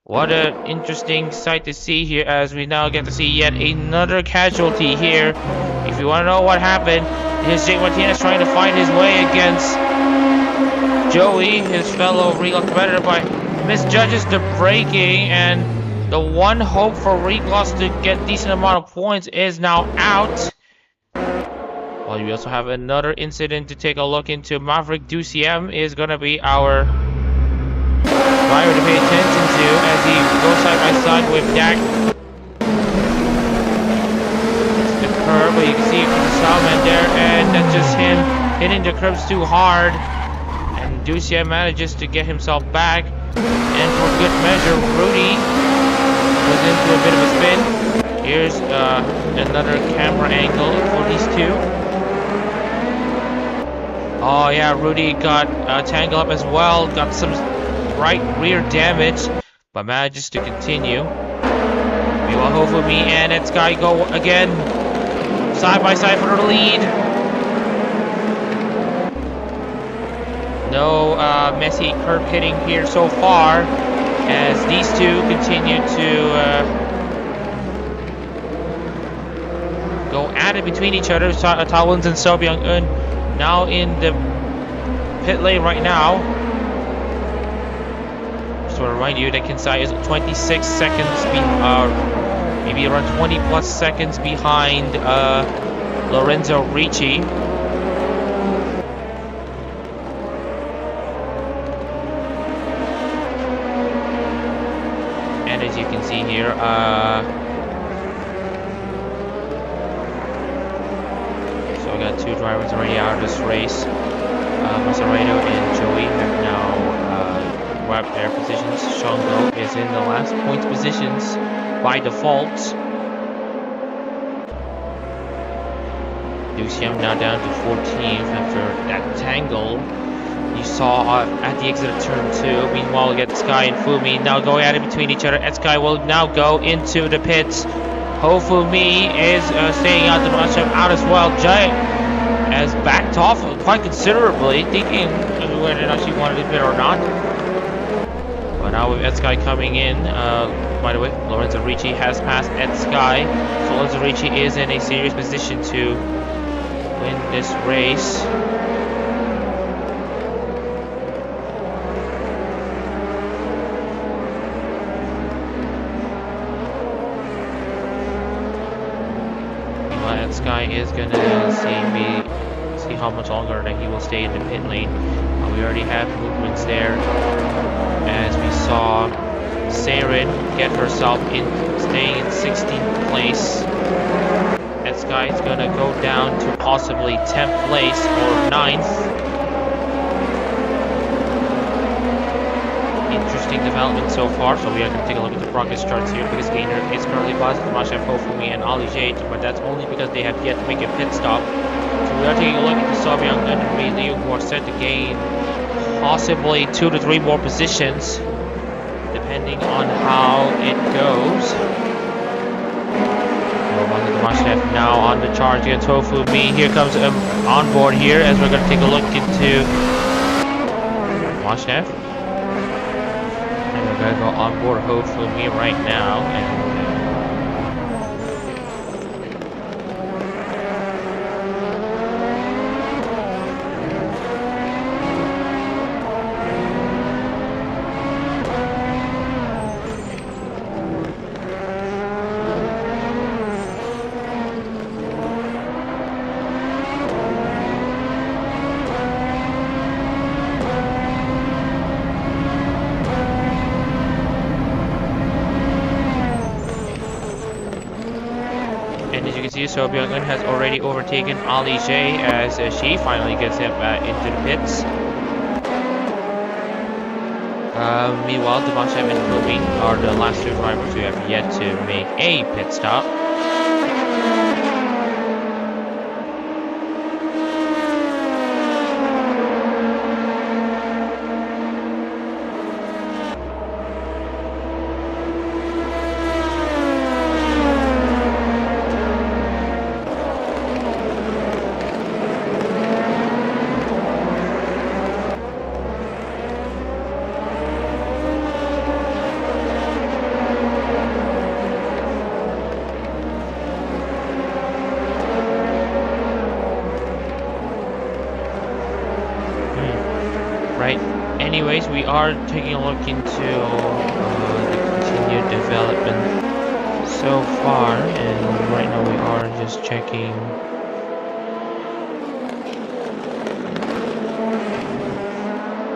What an interesting sight to see here as we now get to see yet another casualty here. If you want to know what happened, here's Jake Martinez trying to find his way against Joey, his fellow Regal competitor, but misjudges the braking, and the one hope for Regloss to get decent amount of points is now out. Well, we also have another incident to take a look into. Maverick Duciem is going to be our driver to pay attention to as he goes side by side with Dak. It's the curb, but you can see the Salman there, and that's just him hitting the curbs too hard. And Duciem manages to get himself back. And for good measure, Rudy goes into a bit of a spin. Here's another camera angle for these two. Oh yeah, Rudy got tangled up as well, got some right rear damage, but manages to continue. Meanwhile, Hofumi and Ed Sky go again, side by side for the lead. No messy curb hitting here so far, as these two continue to go at it between each other. Talwins and So Byung-eun now in the pit lane right now. Just want to remind you that Kinsai is 26 seconds, maybe around 20 plus seconds behind Lorenzo Ricci. And as you can see here, so we got two drivers already out of this race. Masaredo and Joey have now grabbed their positions. Shongo is in the last points positions by default. Lucian now down to 14th after that tangle you saw at the exit of turn 2. Meanwhile, we get Sky and Fumi now going at it between each other. And Sky will now go into the pits. Hofumi is staying out, the Russia out as well. Jay has backed off quite considerably, thinking whether or not she wanted to pit or not. But now with Sky coming in, by the way, Lorenzo Ricci has passed Sky. So Lorenzo Ricci is in a serious position to win this race. Sky is gonna see how much longer that he will stay in the pit lane. We already have movements there, as we saw Saren get herself in, staying in 16th place. And Sky is gonna go down to possibly 10th place or 9th. Interesting development so far. So we are going to take a look at the progress charts here. Biggest gainer is currently positive Mashev, Hofumi, and Ali Jade, but that's only because they have yet to make a pit stop. So we are taking a look at the Sobyang and Riliu, who are set to gain possibly 2 to 3 more positions, depending on how it goes. Mashev now on the charge against Hofumi. Here comes on board here, as we're going to take a look into Mashev. We're gonna go on board Hofumi right now, and So Byung-eun has already overtaken Ali J as she finally gets him into the pits. Meanwhile, Demashev and Fumi are the last 2 drivers who have yet to make a pit stop. Anyways, we are taking a look into the continued development so far, and right now we are just checking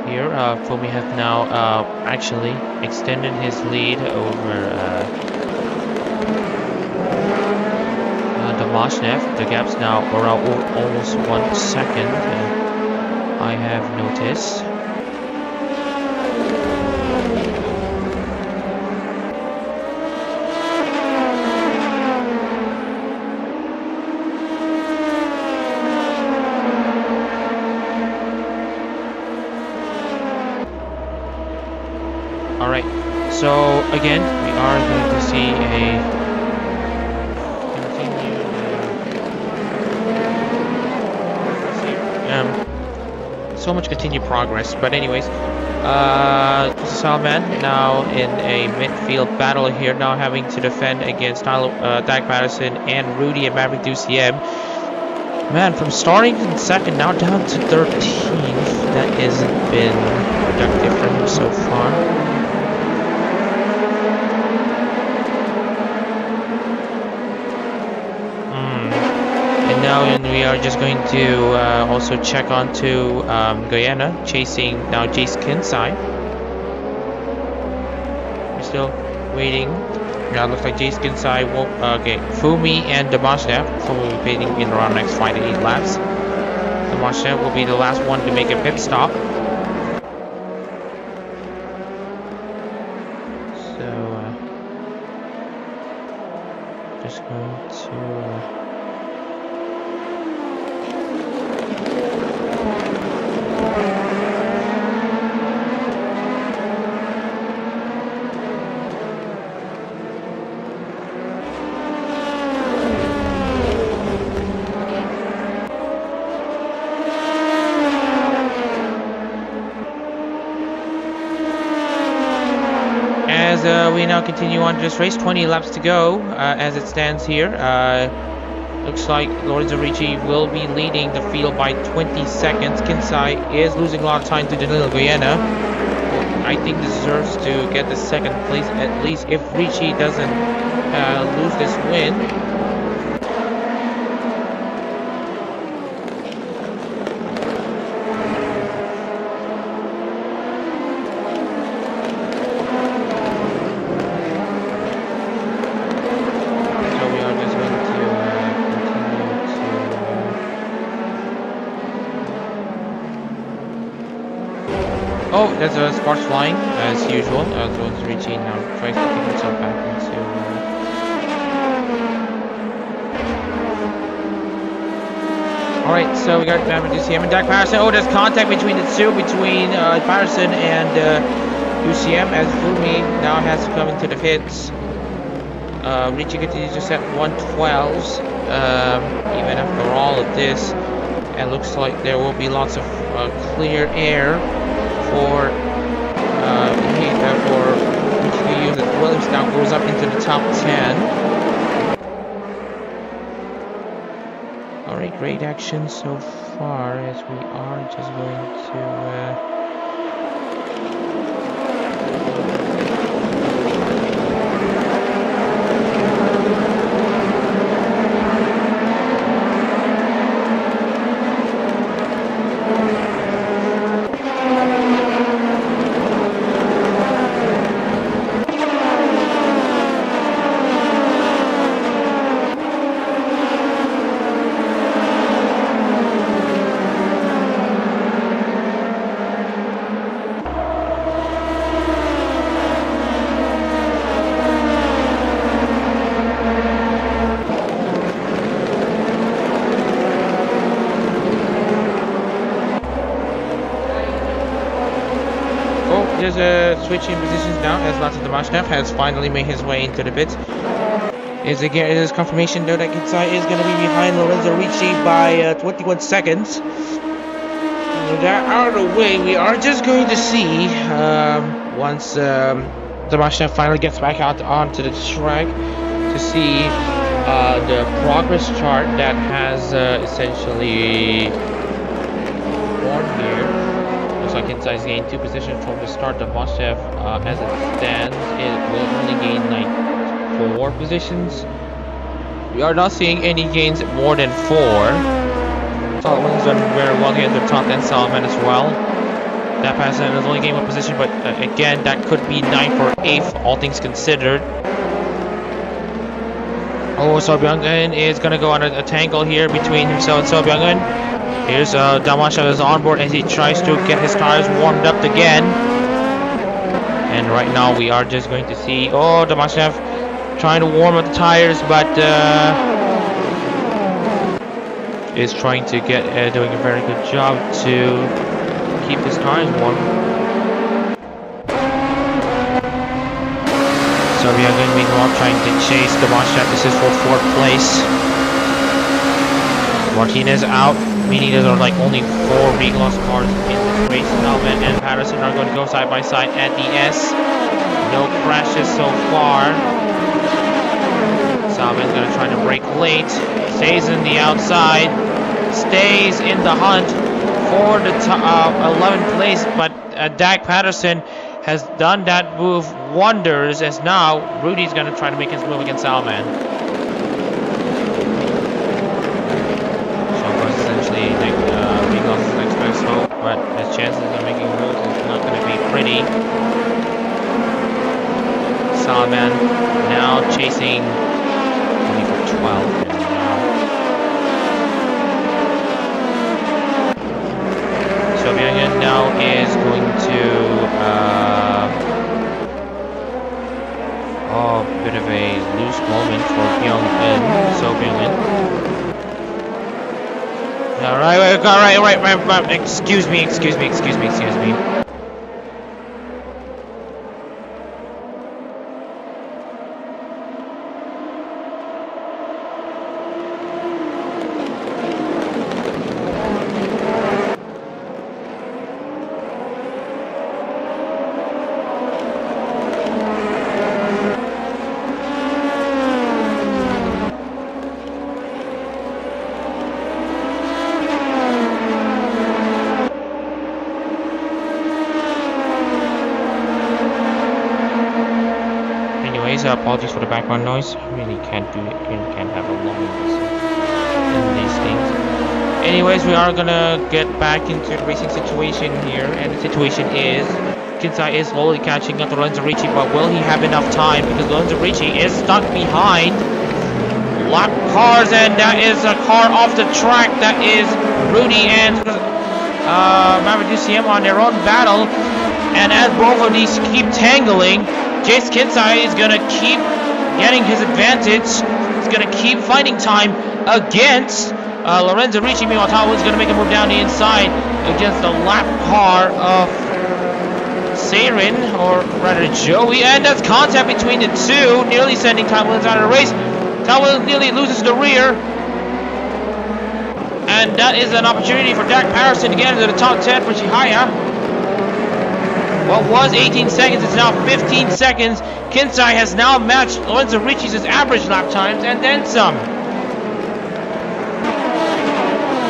here. Fumi have now actually extended his lead over Domashnev. The gap's now around almost 1 second, I have noticed. Alright, so again, we are going to see a continued... so so much continued progress. But anyways, Salman now in a midfield battle here, now having to defend against Dak Patterson and Rudy and Maverick DCM. Man, from starting in second now down to 13th, that hasn't been productive for him so far. And now we are just going to also check on to Guyana, chasing now Jace Kinsai. We're still waiting. Now it looks like Jace Kinsai will okay. Fumi and Damashnev will be waiting in around next 5 to 8 laps. Damashnev will be the last one to make a pit stop. So just going to we now continue on to this race. 20 laps to go as it stands here. Looks like Lorenzo Ricci will be leading the field by 20 seconds. Kinsai is losing a lot of time to Danilo Guyana, who I think deserves to get the second place at least if Ricci doesn't lose this win. Oh, there's a sparks flying as usual. Lorenzo Ricci now tries to kick himself back into. Alright, so we got UCM and Dak Patterson. Oh, there's contact between the two, between Patterson and UCM, as Fumi now has to come into the pits. Ricci continues to set 112s even after all of this. And looks like there will be lots of clear air for Ricci that Williams now goes up into the top 10. Alright, great action so far as we are just going to switching positions now as Latin Damashnev has finally made his way into the pits. It is confirmation though that Kinsai is going to be behind Lorenzo Ricci by 21 seconds. With that out of the way, we are just going to see once Damashnev finally gets back out onto the track to see the progress chart that has essentially formed here. Looks like Kinsai's gained 2 positions from the start. Damashnev, as it stands, it will only gain like 4 positions. We are not seeing any gains more than 4. Solomon's done very well here in the top 10. Solomon as well. That Patterson is only gained 1 position, but again, that could be 9th or 8th, all things considered. Oh, So Byung-eun is going to go on a tangle here between himself and So Byung-eun. Here's Damashnev on board as he tries to get his tires warmed up again. And right now we are just going to see, oh, Damashnev trying to warm up the tires, but is trying to get, doing a very good job to keep his tires warm. So we are going to be trying to chase Damashnev. This is for 4th place. Martinez out, meaning there are like only 4 reclass cars in this race. Salman and Patterson are going to go side by side at the S. No crashes so far. Salman's going to try to brake late. Stays in the outside. Stays in the hunt for the 11th place, but Dak Patterson has done that move wonders, as now Rudy's going to try to make his move against Salman. So essentially, Regos is next hope, but his chances of making moves is not going to be pretty. Salman now chasing only for 12. So Byung-Eun now is going to bit of a loose moment for Byung-Eun. So Byung-Eun. Alright, excuse me. Apologies for the background noise. I really can't have a long in these things. Anyways, we are gonna get back into the racing situation here, and the situation is Kinsai is slowly catching up to Lorenzo Ricci, but will he have enough time? Because Lorenzo Ricci is stuck behind lap cars, and that is a car off the track. That is Rudy and Maverick UCM on their own battle, and as both of these keep tangling, Jace Kinsai is going to keep getting his advantage. He's going to keep finding time against Lorenzo Ricci. Meanwhile, Tawa is going to make a move down the inside against the lap car of Seirin, or rather Joey. And there's contact between the two, nearly sending Tawa out of the race. Tawa nearly loses the rear. And that is an opportunity for Dak Patterson to get into the top 10 for Chihaya. What was 18 seconds is now 15 seconds. Kinsai has now matched Lorenzo Ricci's average lap times and then some.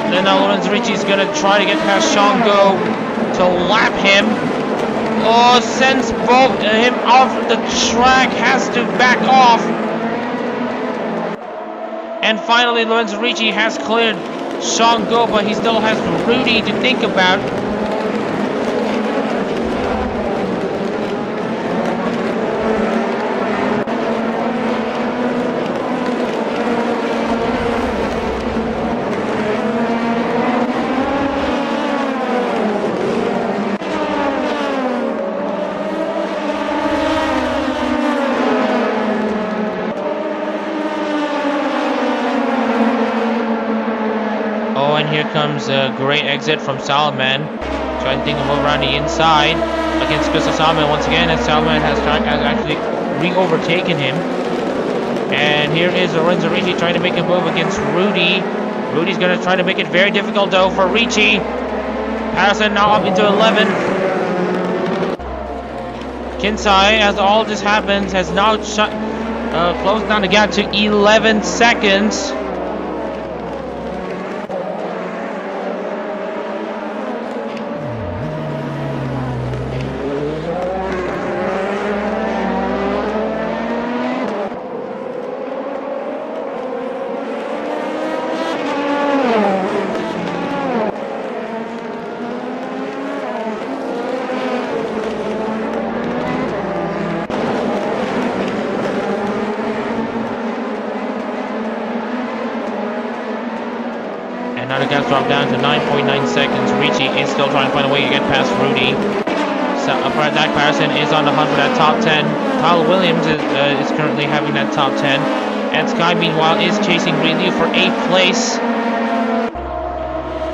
And then now Lorenzo Ricci is going to try to get past Shango to lap him. Oh, sends both him off the track, has to back off. And finally Lorenzo Ricci has cleared Shango, but he still has Rudy to think about. Here comes a great exit from Salman. Trying to think of move around the inside against Chris Salman once again, and Salman has actually re-overtaken him. And here is Lorenzo Ricci trying to make a move against Rudy. Rudy's going to try to make it very difficult though for Ricci. Patterson now up into 11. Kinsai, as all this happens, has now closed down the gap to 11 seconds. Now the gap's dropped down to 9.9 seconds. Ricci is still trying to find a way to get past Rudy. So Dak Patterson is on the hunt for that top 10. Kyle Williams is currently having that top 10. And Sky, meanwhile, is chasing Ryu for 8th place.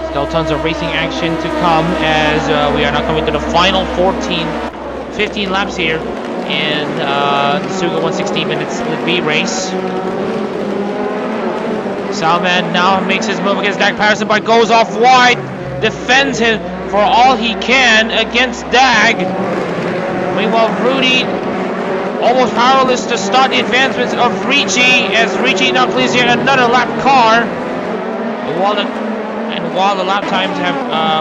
Still tons of racing action to come, as we are now coming to the final 15 laps here in the SUGO 116 minutes split B race. Salman now makes his move against Dag Patterson, but goes off wide. Defends him for all he can against Dag. Meanwhile, Rudy almost powerless to start the advancements of Ricci, as Ricci now clears yet another lap car. While the lap times have,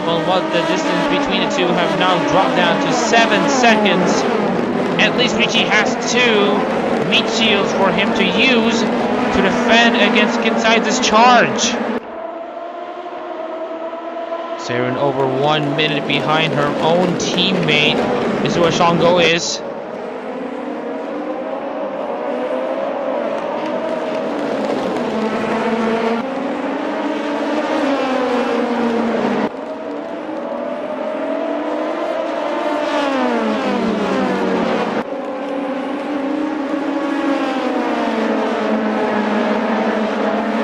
while the distance between the two have now dropped down to 7 seconds, at least Ricci has 2 meat shields for him to use to defend against Kinside's charge. Saren over 1 minute behind her own teammate. This is where SUGO is.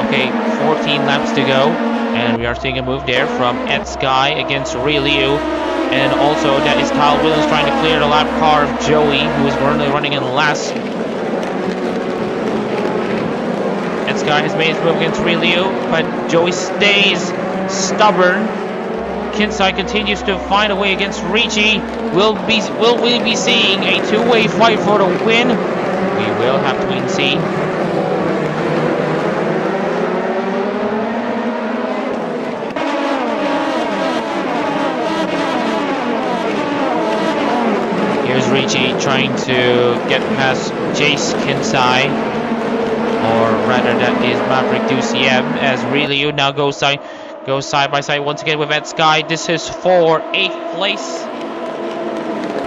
Okay, 14 laps to go, and we are seeing a move there from Ed Sky against Ray Liu, and also that is Kyle Williams trying to clear the lap car of Joey, who is currently running in last. Ed Sky has made his move against Ray Liu, but Joey stays stubborn. Kinsai continues to find a way against Ricci. Will we be seeing a two-way fight for the win? We will have to wait and see. Ricci trying to get past Jace Kinsai, or rather that is Maverick DuCM, as Ryu now goes side by side once again with Ed Sky. This is for 8th place.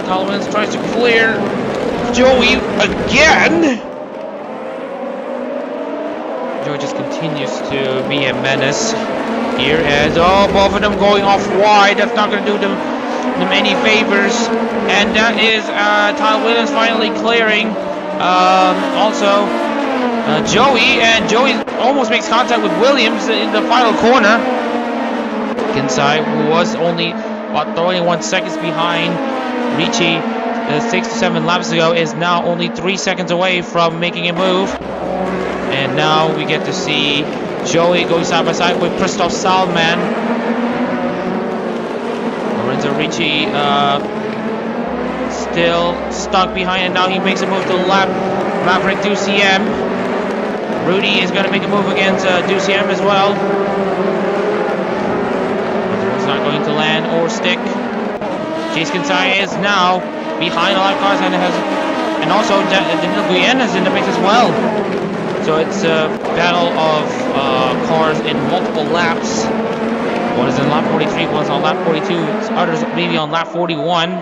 Collins tries to clear Joey again. Joey just continues to be a menace here, as both of them going off wide. That's not going to do them any favors, and that is Tyler Williams finally clearing also Joey, and Joey almost makes contact with Williams in the final corner. Kinsai, who was only about 31 seconds behind Ricci 6 to 7 laps ago, is now only 3 seconds away from making a move. And now we get to see Joey going side by side with Christoph Salman. Lorenzo Ricci still stuck behind, and now he makes a move to lap Maverick DuCM. Rudy is going to make a move against DuCM as well. It's not going to land or stick. Jace Kinsai is now behind a lot of cars, and also Daniel Guyen is in the mix as well. So it's a battle of cars in multiple laps. One is in lap 43, one's on lap 42, others maybe on lap 41.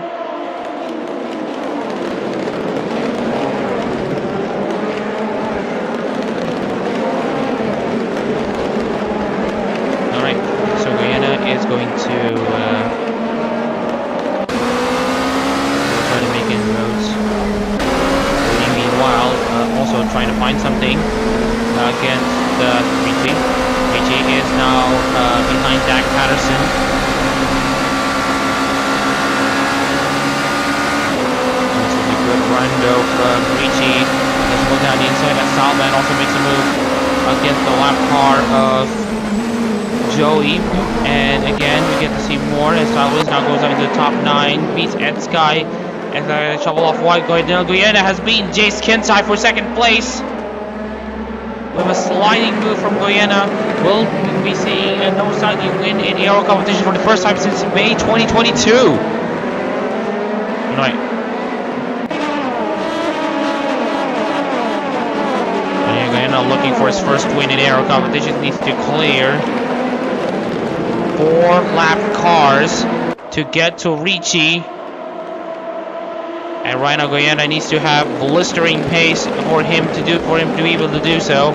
Alright, so Guyana is going to try to make inroads. Meanwhile, also trying to find something against Ricci. Ricci is now behind Dag Patterson. This is a good run though from Ricci. Let's go down the inside, as Salman also makes a move against the lap car of Joey. And again, we get to see more as Salman now goes out into the top 9, beats Ed Sky. As I shovel off wide, Guyana has beaten Jace Kinsai for 2nd place. With a sliding move from Guyana, we'll be seeing a no-sidely win in the ARO competition for the first time since May 2022. Right. And Guyana looking for his first win in ARO competition, needs to clear 4 lap cars to get to Ricci. And right now Guyana needs to have blistering pace for him to be able to do so.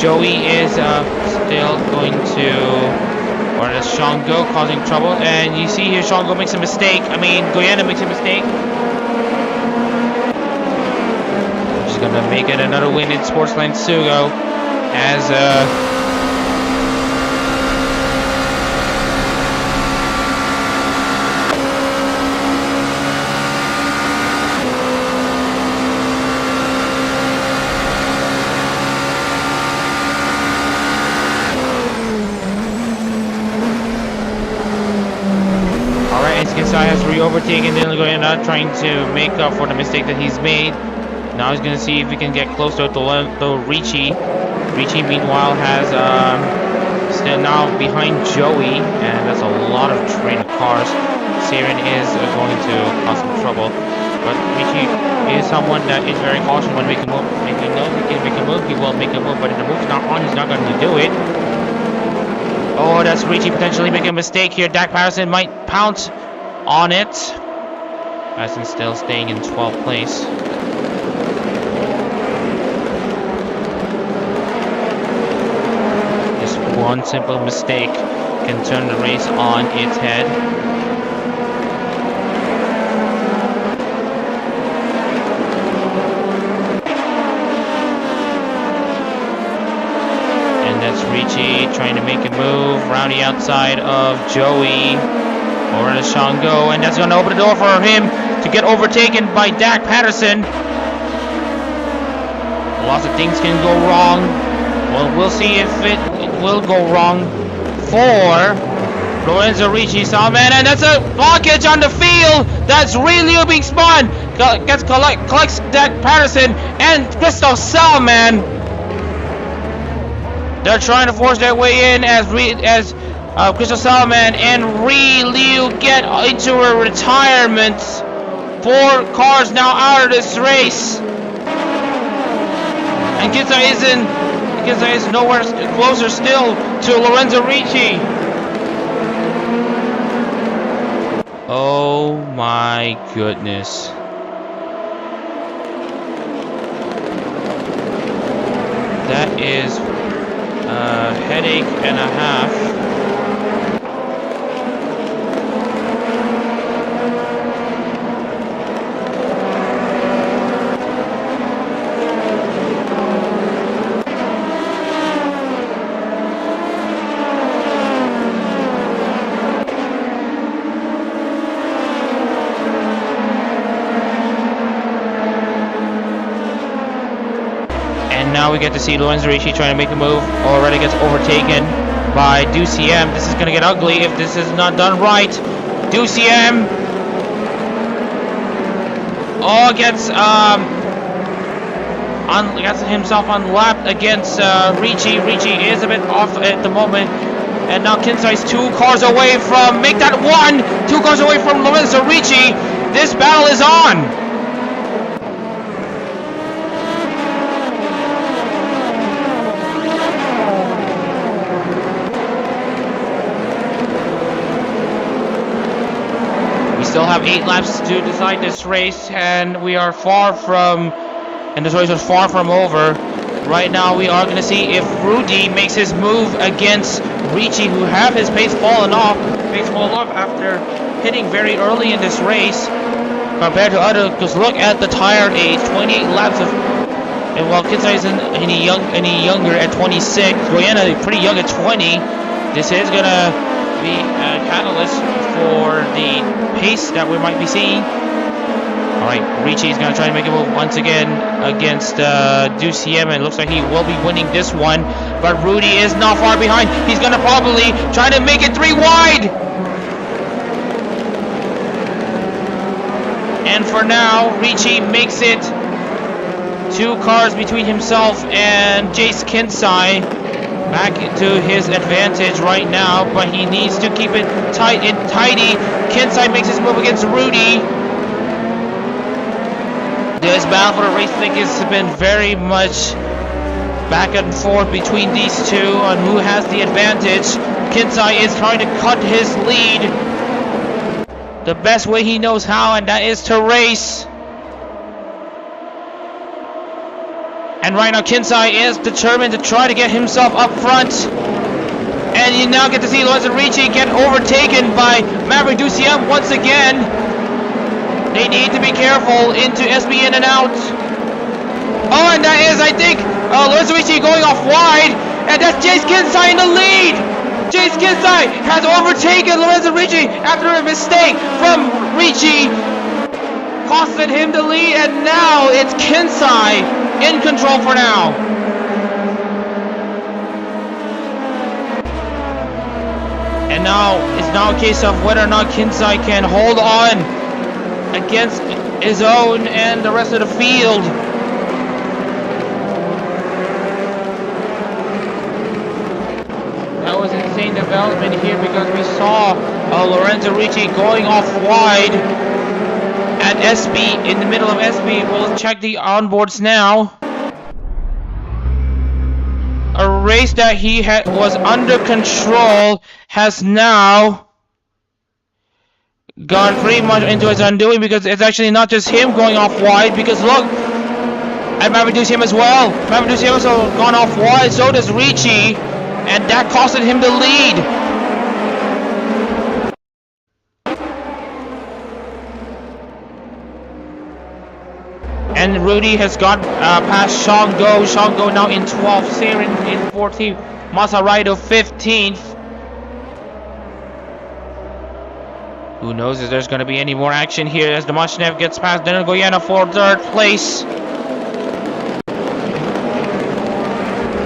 Joey is still going to, or is SUGO causing trouble? And you see here SUGO makes a mistake. Guyana makes a mistake. She's gonna make it another win in Sportsline SUGO as Kinsai has re-overtaken Goyena, trying to make up for the mistake that he's made. Now he's gonna see if he can get closer to Richie. Richie, meanwhile, has still now behind Joey, and that's a lot of train of cars. Siren is going to cause some trouble, but Richie is someone that is very cautious when making a move. If he knows he can make a move, he will make a move, but if the move's not on, he's not going to do it. Oh, that's Richie potentially making a mistake here. Dak Patterson might pounce on it. Patterson still staying in 12th place. Just one simple mistake can turn the race on its head. Richie trying to make a move around the outside of Joey over to Shango, and that's going to open the door for him to get overtaken by Dak Patterson. Lots of things can go wrong. Well, we'll see if it will go wrong for Lorenzo Ricci, Salman, and that's a blockage on the field. That's really being spun. Collects Dak Patterson and Christoph Salman. They're trying to force their way in as Crystal Salman and Liu get into a retirement. 4 cars now out of this race. And Kinsai is nowhere closer still to Lorenzo Ricci. Oh my goodness. That is a headache and a half. Now we get to see Lorenzo Ricci trying to make a move. Already gets overtaken by DuCM. This is going to get ugly if this is not done right. DuCM gets himself unlapped against Ricci. Ricci is a bit off at the moment. And now Kinsai's 2 cars away from, make that 1! 2 cars away from Lorenzo Ricci. This battle is on. Still have 8 laps to decide this race, and we are far from, and this race is far from over. Right now we are going to see if Rudy makes his move against Ricci, who have his pace fallen off after hitting very early in this race compared to others. Because look at the tire age, 28 laps of, and while Kinsai isn't any younger at 26, Goyena pretty young at 20. This is going to be a catalyst for the pace that we might be seeing. Alright, Ricci is going to try to make a move once again against DuCM, and it looks like he will be winning this one. But Rudy is not far behind. He's going to probably try to make it 3 wide. And for now, Ricci makes it 2 cars between himself and Jace Kinsai. Back to his advantage right now, but he needs to keep it tight and tidy. Kinsai makes his move against Rudy. This battle for the race, I think, has been very much back and forth between these two on who has the advantage. Kinsai is trying to cut his lead the best way he knows how, and that is to race. And right now Kinsai is determined to try to get himself up front. And you now get to see Lorenzo Ricci get overtaken by Maverick DuCM once again. They need to be careful into SB in and out. Oh, and that is, I think, Lorenzo Ricci going off wide. And that's Jace Kinsai in the lead. Jace Kinsai has overtaken Lorenzo Ricci after a mistake from Ricci. Costed him the lead, and now it's Kinsai in control for now. And now it's now a case of whether or not Kinsai can hold on against his own and the rest of the field. That was insane development here because we saw Lorenzo Ricci going off wide at SB in the middle of SB. We'll check the onboards now. A race that he was under control has now gone pretty much into his undoing because it's actually not just him going off wide, because look at Maverick as well. Maverick has also gone off wide, so does Ricci, and that costed him the lead. And Rudy has got past Shango. Shango now in 12th, Saren in 14th, Masaraido 15th. Who knows if there's going to be any more action here as Domashnev gets past Daniel Goyana for 3rd place.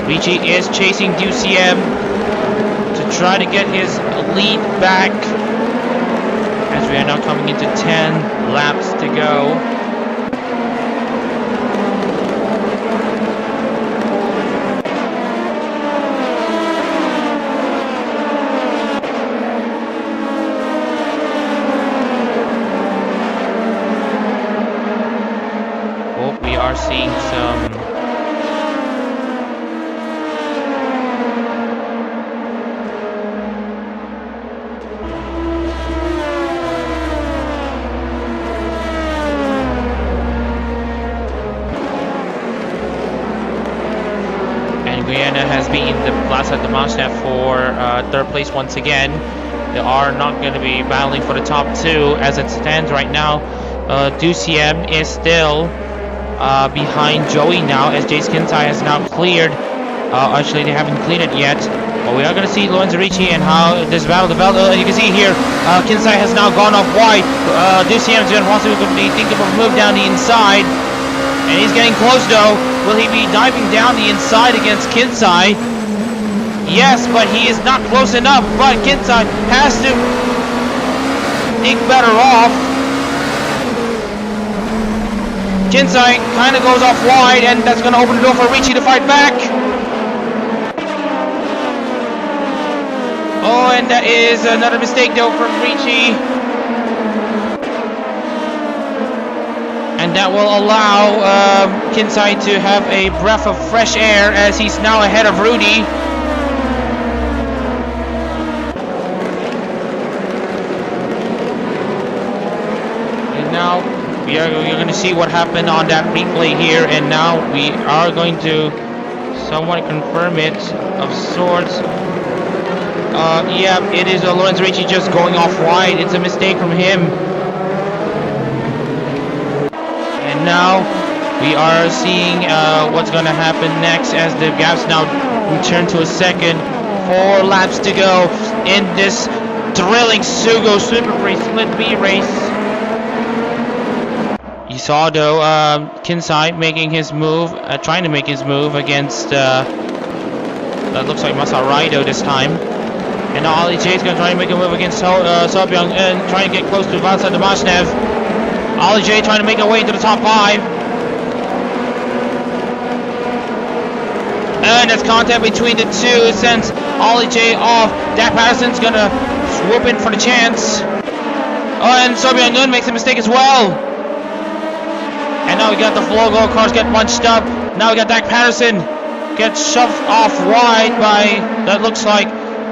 Ricci is chasing DUCM to try to get his lead back as we are now coming into 10 laps to go. Seeing some and Guyana has beaten the Plaza de Manchester for 3rd place once again. They are not going to be battling for the top 2 as it stands right now. DUCM is still behind Joey now as Jace Kinsai has now cleared. Actually, they haven't cleared it yet. But we are going to see Lorenzo Ricci and how this battle develops. You can see here, Kinsai has now gone off wide. DUCM is going to possibly think of a move down the inside. And he's getting close though. Will he be diving down the inside against Kinsai? Yes, but he is not close enough. But Kinsai has to think better off. Kinsai kind of goes off wide, and that's going to open the door for Ricci to fight back. Oh, and that is another mistake though from Ricci. And that will allow Kinsai to have a breath of fresh air as he's now ahead of Rudy. And now you're going to see what happened on that replay here, and now we are going to somewhat confirm it of sorts. Yeah, it is Lorenzo Ricci just going off wide. It's a mistake from him. And now we are seeing what's going to happen next as the gaps now return to a second. 4 laps to go in this thrilling SUGO Super Free Split B race. You saw though Kinsai making his move, trying to make his move against that looks like Masaraido this time. And now Ali J is going to try to make a move against Sobyung and trying to get close to Valsa Domashnev. Ali J trying to make a way into the top 5. And there's contact between the two. It sends Ali J off. Dak Patterson's going to swoop in for the chance. Oh, and Sobyung makes a mistake as well. And now we got the Flogo cars get bunched up. Now we got Dak Patterson gets shoved off wide by, that looks like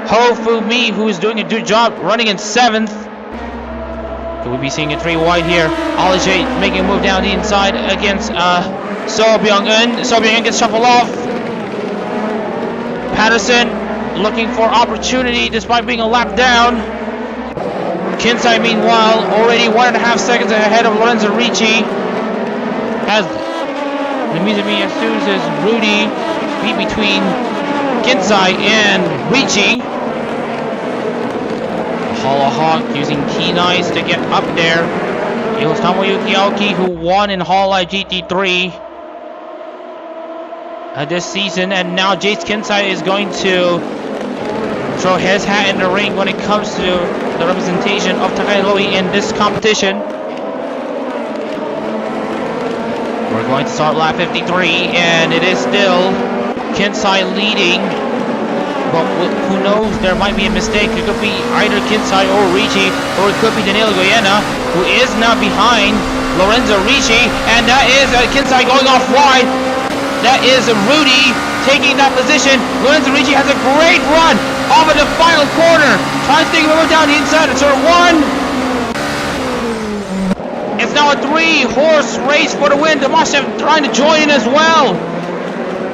Ho Fu Mi, who is doing a good job running in 7th. Could we be seeing a 3 wide here? Ali J making a move down the inside against So Byung-eun. So Byung-eun gets shuffled off. Patterson looking for opportunity despite being a lap down. Kinsai meanwhile already 1.5 seconds ahead of Lorenzo Ricci. As the Mizumi Souza's Rudy beat between Kinsai and Ricci. Hollow Hawk using keen eyes to get up there. It was Tomoyuki Aoki who won in Hollow GT3 this season, and now Jace Kinsai is going to throw his hat in the ring when it comes to the representation of Takane Loi in this competition. We're going to start lap 53, and it is still Kinsai leading. But who knows, there might be a mistake. It could be either Kinsai or Ricci, or it could be Danilo Goyena, who is now behind Lorenzo Ricci, and that is Kinsai going off wide. That is Rudy taking that position. Lorenzo Ricci has a great run off of the final corner. Trying to take him over down the inside. It's our one. It's now a 3-horse race for the win. Tomashev trying to join in as well.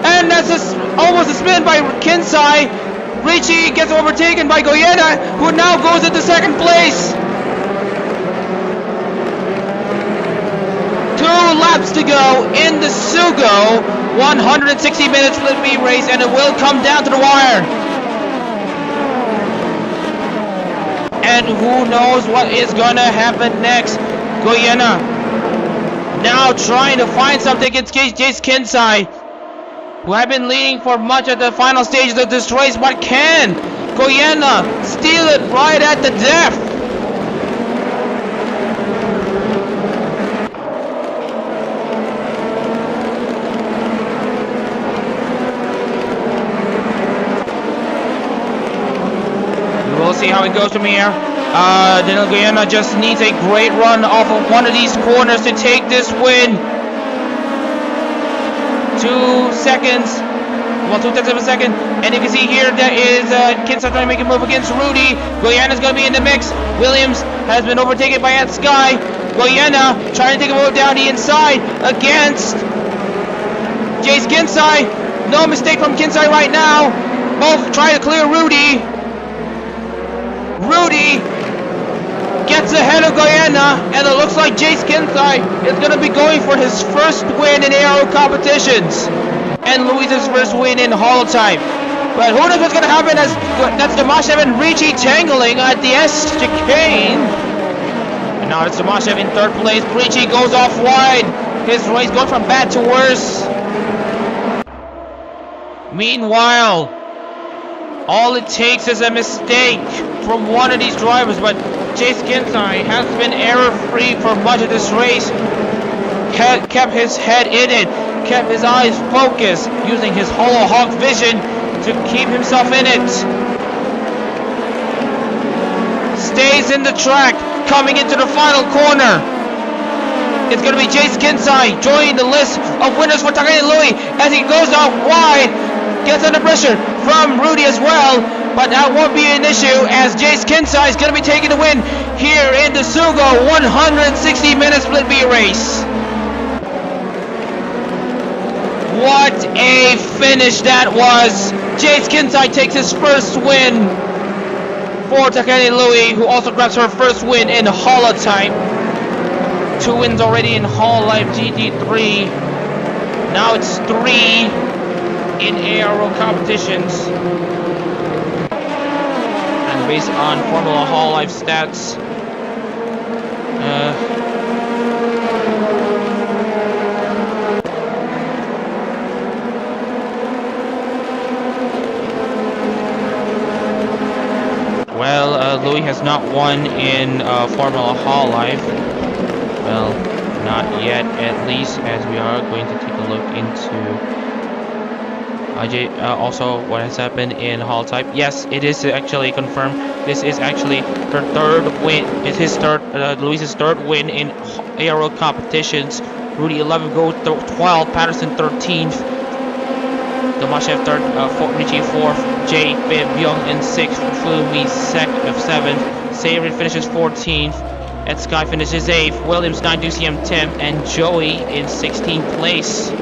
And that's almost a spin by Kinsai. Ricci gets overtaken by Goyena, who now goes into second place. 2 laps to go in the SUGO 160-minute split B race, and it will come down to the wire. And who knows what is gonna happen next. Goyena now trying to find something against Jace Kinsai, who have been leading for much of the final stages of this race, but can Goyena steal it right at the death? We'll see how it goes from here. Danilo Goyena just needs a great run off of one of these corners to take this win. 2 seconds. Well, 2 tenths of a second. And you can see here that is Kinsai trying to make a move against Rudy. Goyena's going to be in the mix. Williams has been overtaken by Ed Sky. Goyena trying to take a move down the inside against Jace Kinsai. No mistake from Kinsai right now. Both trying to clear Rudy. Rudy gets ahead of Goyena, and it looks like Jace Kinsai is going to be going for his first win in ARO competitions, and Luis's first win in HoloType. But who knows what's going to happen, as that's Tomashev and Ricci tangling at the S chicane. And now it's Tomashev in third place. Ricci goes off wide. His race goes from bad to worse. Meanwhile, all it takes is a mistake from one of these drivers, but Jace Kinsai has been error-free for much of this race. Kept his head in it, kept his eyes focused, using his holo-hawk vision to keep himself in it. Stays in the track, coming into the final corner. It's going to be Jace Kinsai joining the list of winners for Takane Loi as he goes out wide. Gets under pressure from Rudy as well, but that won't be an issue as Jace Kinsai is going to be taking the win here in the SUGO 160-minute split B race. What a finish that was! Jace Kinsai takes his first win for Takane Loi, who also grabs her first win in HoloType. 2 wins already in HoloLive GT3. Now it's 3 in ARO competitions, and based on Formula HoloLive stats, Louis has not won in Formula HoloLive. Well, not yet, at least, as we are going to take a look into also what has happened in HoloType. Yes, it is actually confirmed. This is actually her third win. It's his third, Luis's third win in ARO competitions. Rudy 11, Go 12, Patterson 13th, Tomashev 3rd, Ricci 4th, Jay, Byung in 6th, Fumi 7th, Savory finishes 14th, Ed Sky finishes 8th, Williams 9th, UCM 10th, and Joey in 16th place.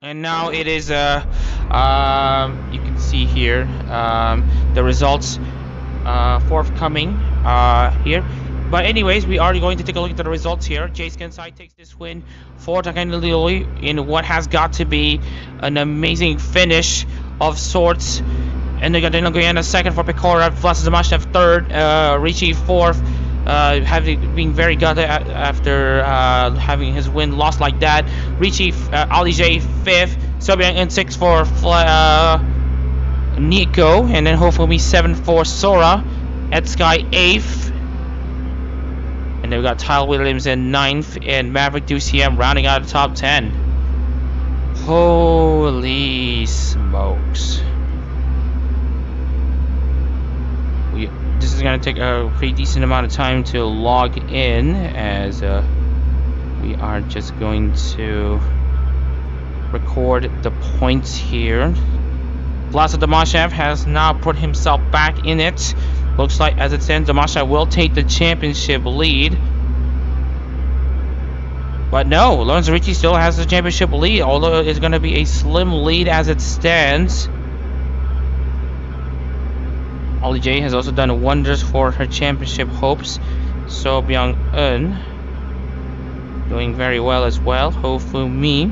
And now it is you can see here the results forthcoming here. But anyways, we are going to take a look at the results here. Jace Kinsai takes this win for Takane Loi in what has got to be an amazing finish of sorts. And they got Danilo Goyena second for Pecora, Vlasta Tomashev third, Ricci fourth, being very gutted after having his win lost like that. Ricci, Ali J fifth, Sobyang in 6 for Nico, and then hopefully 7 for Sora. At Sky 8th. And then we got Tyler Williams in 9th, and Maverick DCM rounding out the top 10. Holy smokes. This is going to take a pretty decent amount of time to log in, as we are just going to record the points here. Vlasa Damashev has now put himself back in it. Looks like as it stands, Damashev will take the championship lead. But no, Lorenzo Ricci still has the championship lead, although it's going to be a slim lead as it stands. Ollie J has also done wonders for her championship hopes. So Byung-eun doing very well as well. Ho Fu-mi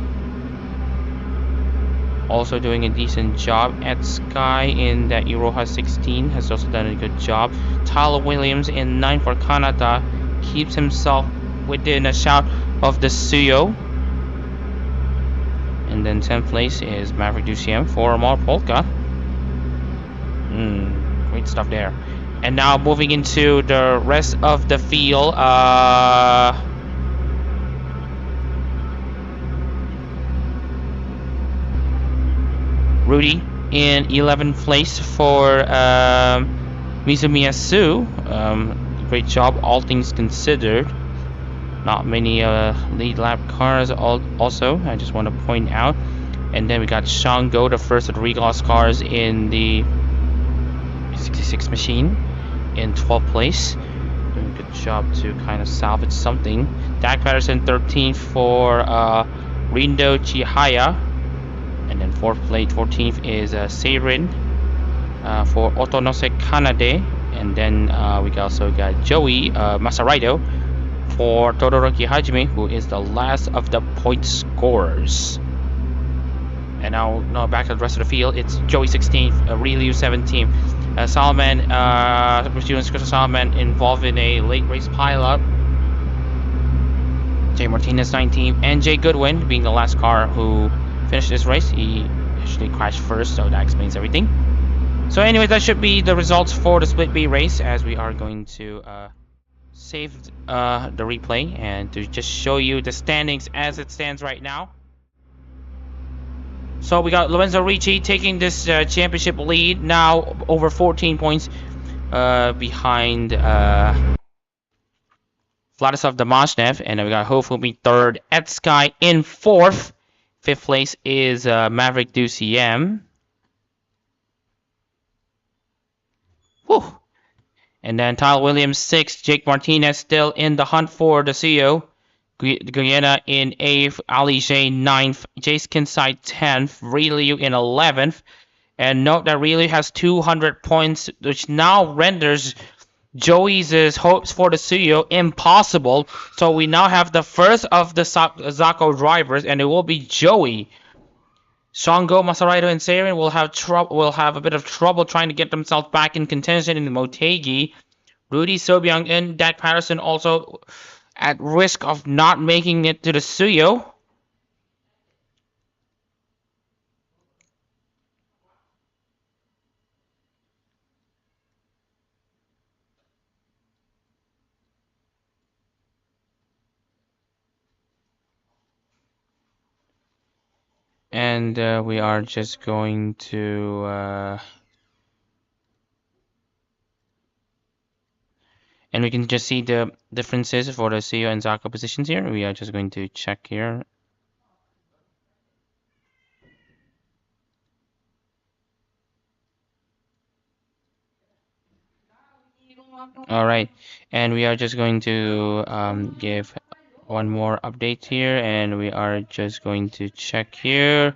also doing a decent job. At Sky in that Iroha 16 has also done a good job. Tyler Williams in 9 for Kanata keeps himself within a shout of the Suyo. And then 10th place is Maverick DCM for Amar Polka. Great stuff there. And now moving into the rest of the field. Rudy in 11th place for Mizumiya Su. Great job, all things considered. Not many lead lap cars also, I just want to point out. And then we got Shango, the first of the Regos cars in the 66 machine, in 12th place. Doing a good job to kind of salvage something. Dak Patterson 13th for Rindo Chihaya. And then 14th is Seirin for Otonose Kanade. And then we also got Joey Masaraido for Todoroki Hajime, who is the last of the point scorers. And now back to the rest of the field. It's Joey 16th, Ryu 17th, Solomon, students Crystal Solomon involved in a late race pileup. Jay Martinez 19th, and Jay Goodwin being the last car who finished this race. He actually crashed first, so that explains everything. So anyway, that should be the results for the Split B race, as we are going to save the replay and to just show you the standings as it stands right now. So we got Lorenzo Ricci taking this championship lead, now over 14 points behind Vladislav Damashnev, and then we got Ho Fu-mi third, at Sky in 4th. 5th place is Maverick DCM. Whew. And then Tyler Williams 6th, Jake Martinez still in the hunt for the CEO. Guyana in 8th, Ali J 9th, Jace Kinside 10th, Ryu in 11th. And note that Ryu has 200 points, which now renders Joey's hopes for the CEO impossible. So we now have the first of the Zako drivers, and it will be Joey. Shango, Masaraido, and Seirin will have a bit of trouble trying to get themselves back in contention in the Motegi. Rudy, Sobyang, and Dak Patterson also at risk of not making it to the Suyo. And we are just going to and we can just see the differences for the CEO and Zaka positions here. We are just going to check here. Alright, and we are just going to give one more update here, and we are just going to check here.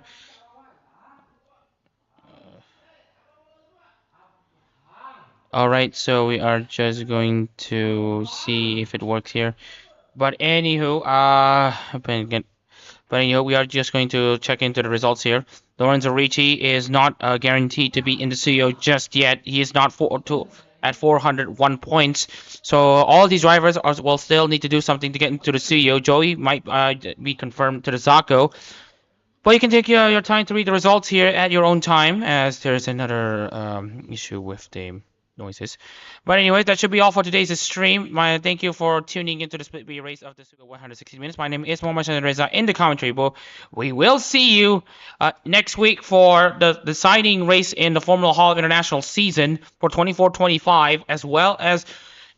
Alright, so we are just going to see if it works here. But anywho, we are just going to check into the results here. Lorenzo Ricci is not guaranteed to be in the CEO just yet. He is not at 401 points. So all these drivers will still need to do something to get into the CEO. Joey might be confirmed to the Zako. But you can take your time to read the results here at your own time, as there's another issue with the noises. But anyway, that should be all for today's stream. Thank you for tuning into the split race of the SUGO 160 minutes. My name is Mohamed Reza in the commentary booth. We will see you next week for the deciding race in the Formula Hall International season for 24-25, as well as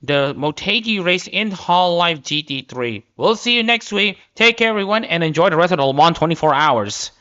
the Motegi race in HoloLype GT3. We'll see you next week. Take care, everyone, and enjoy the rest of the Le Mans 24 hours.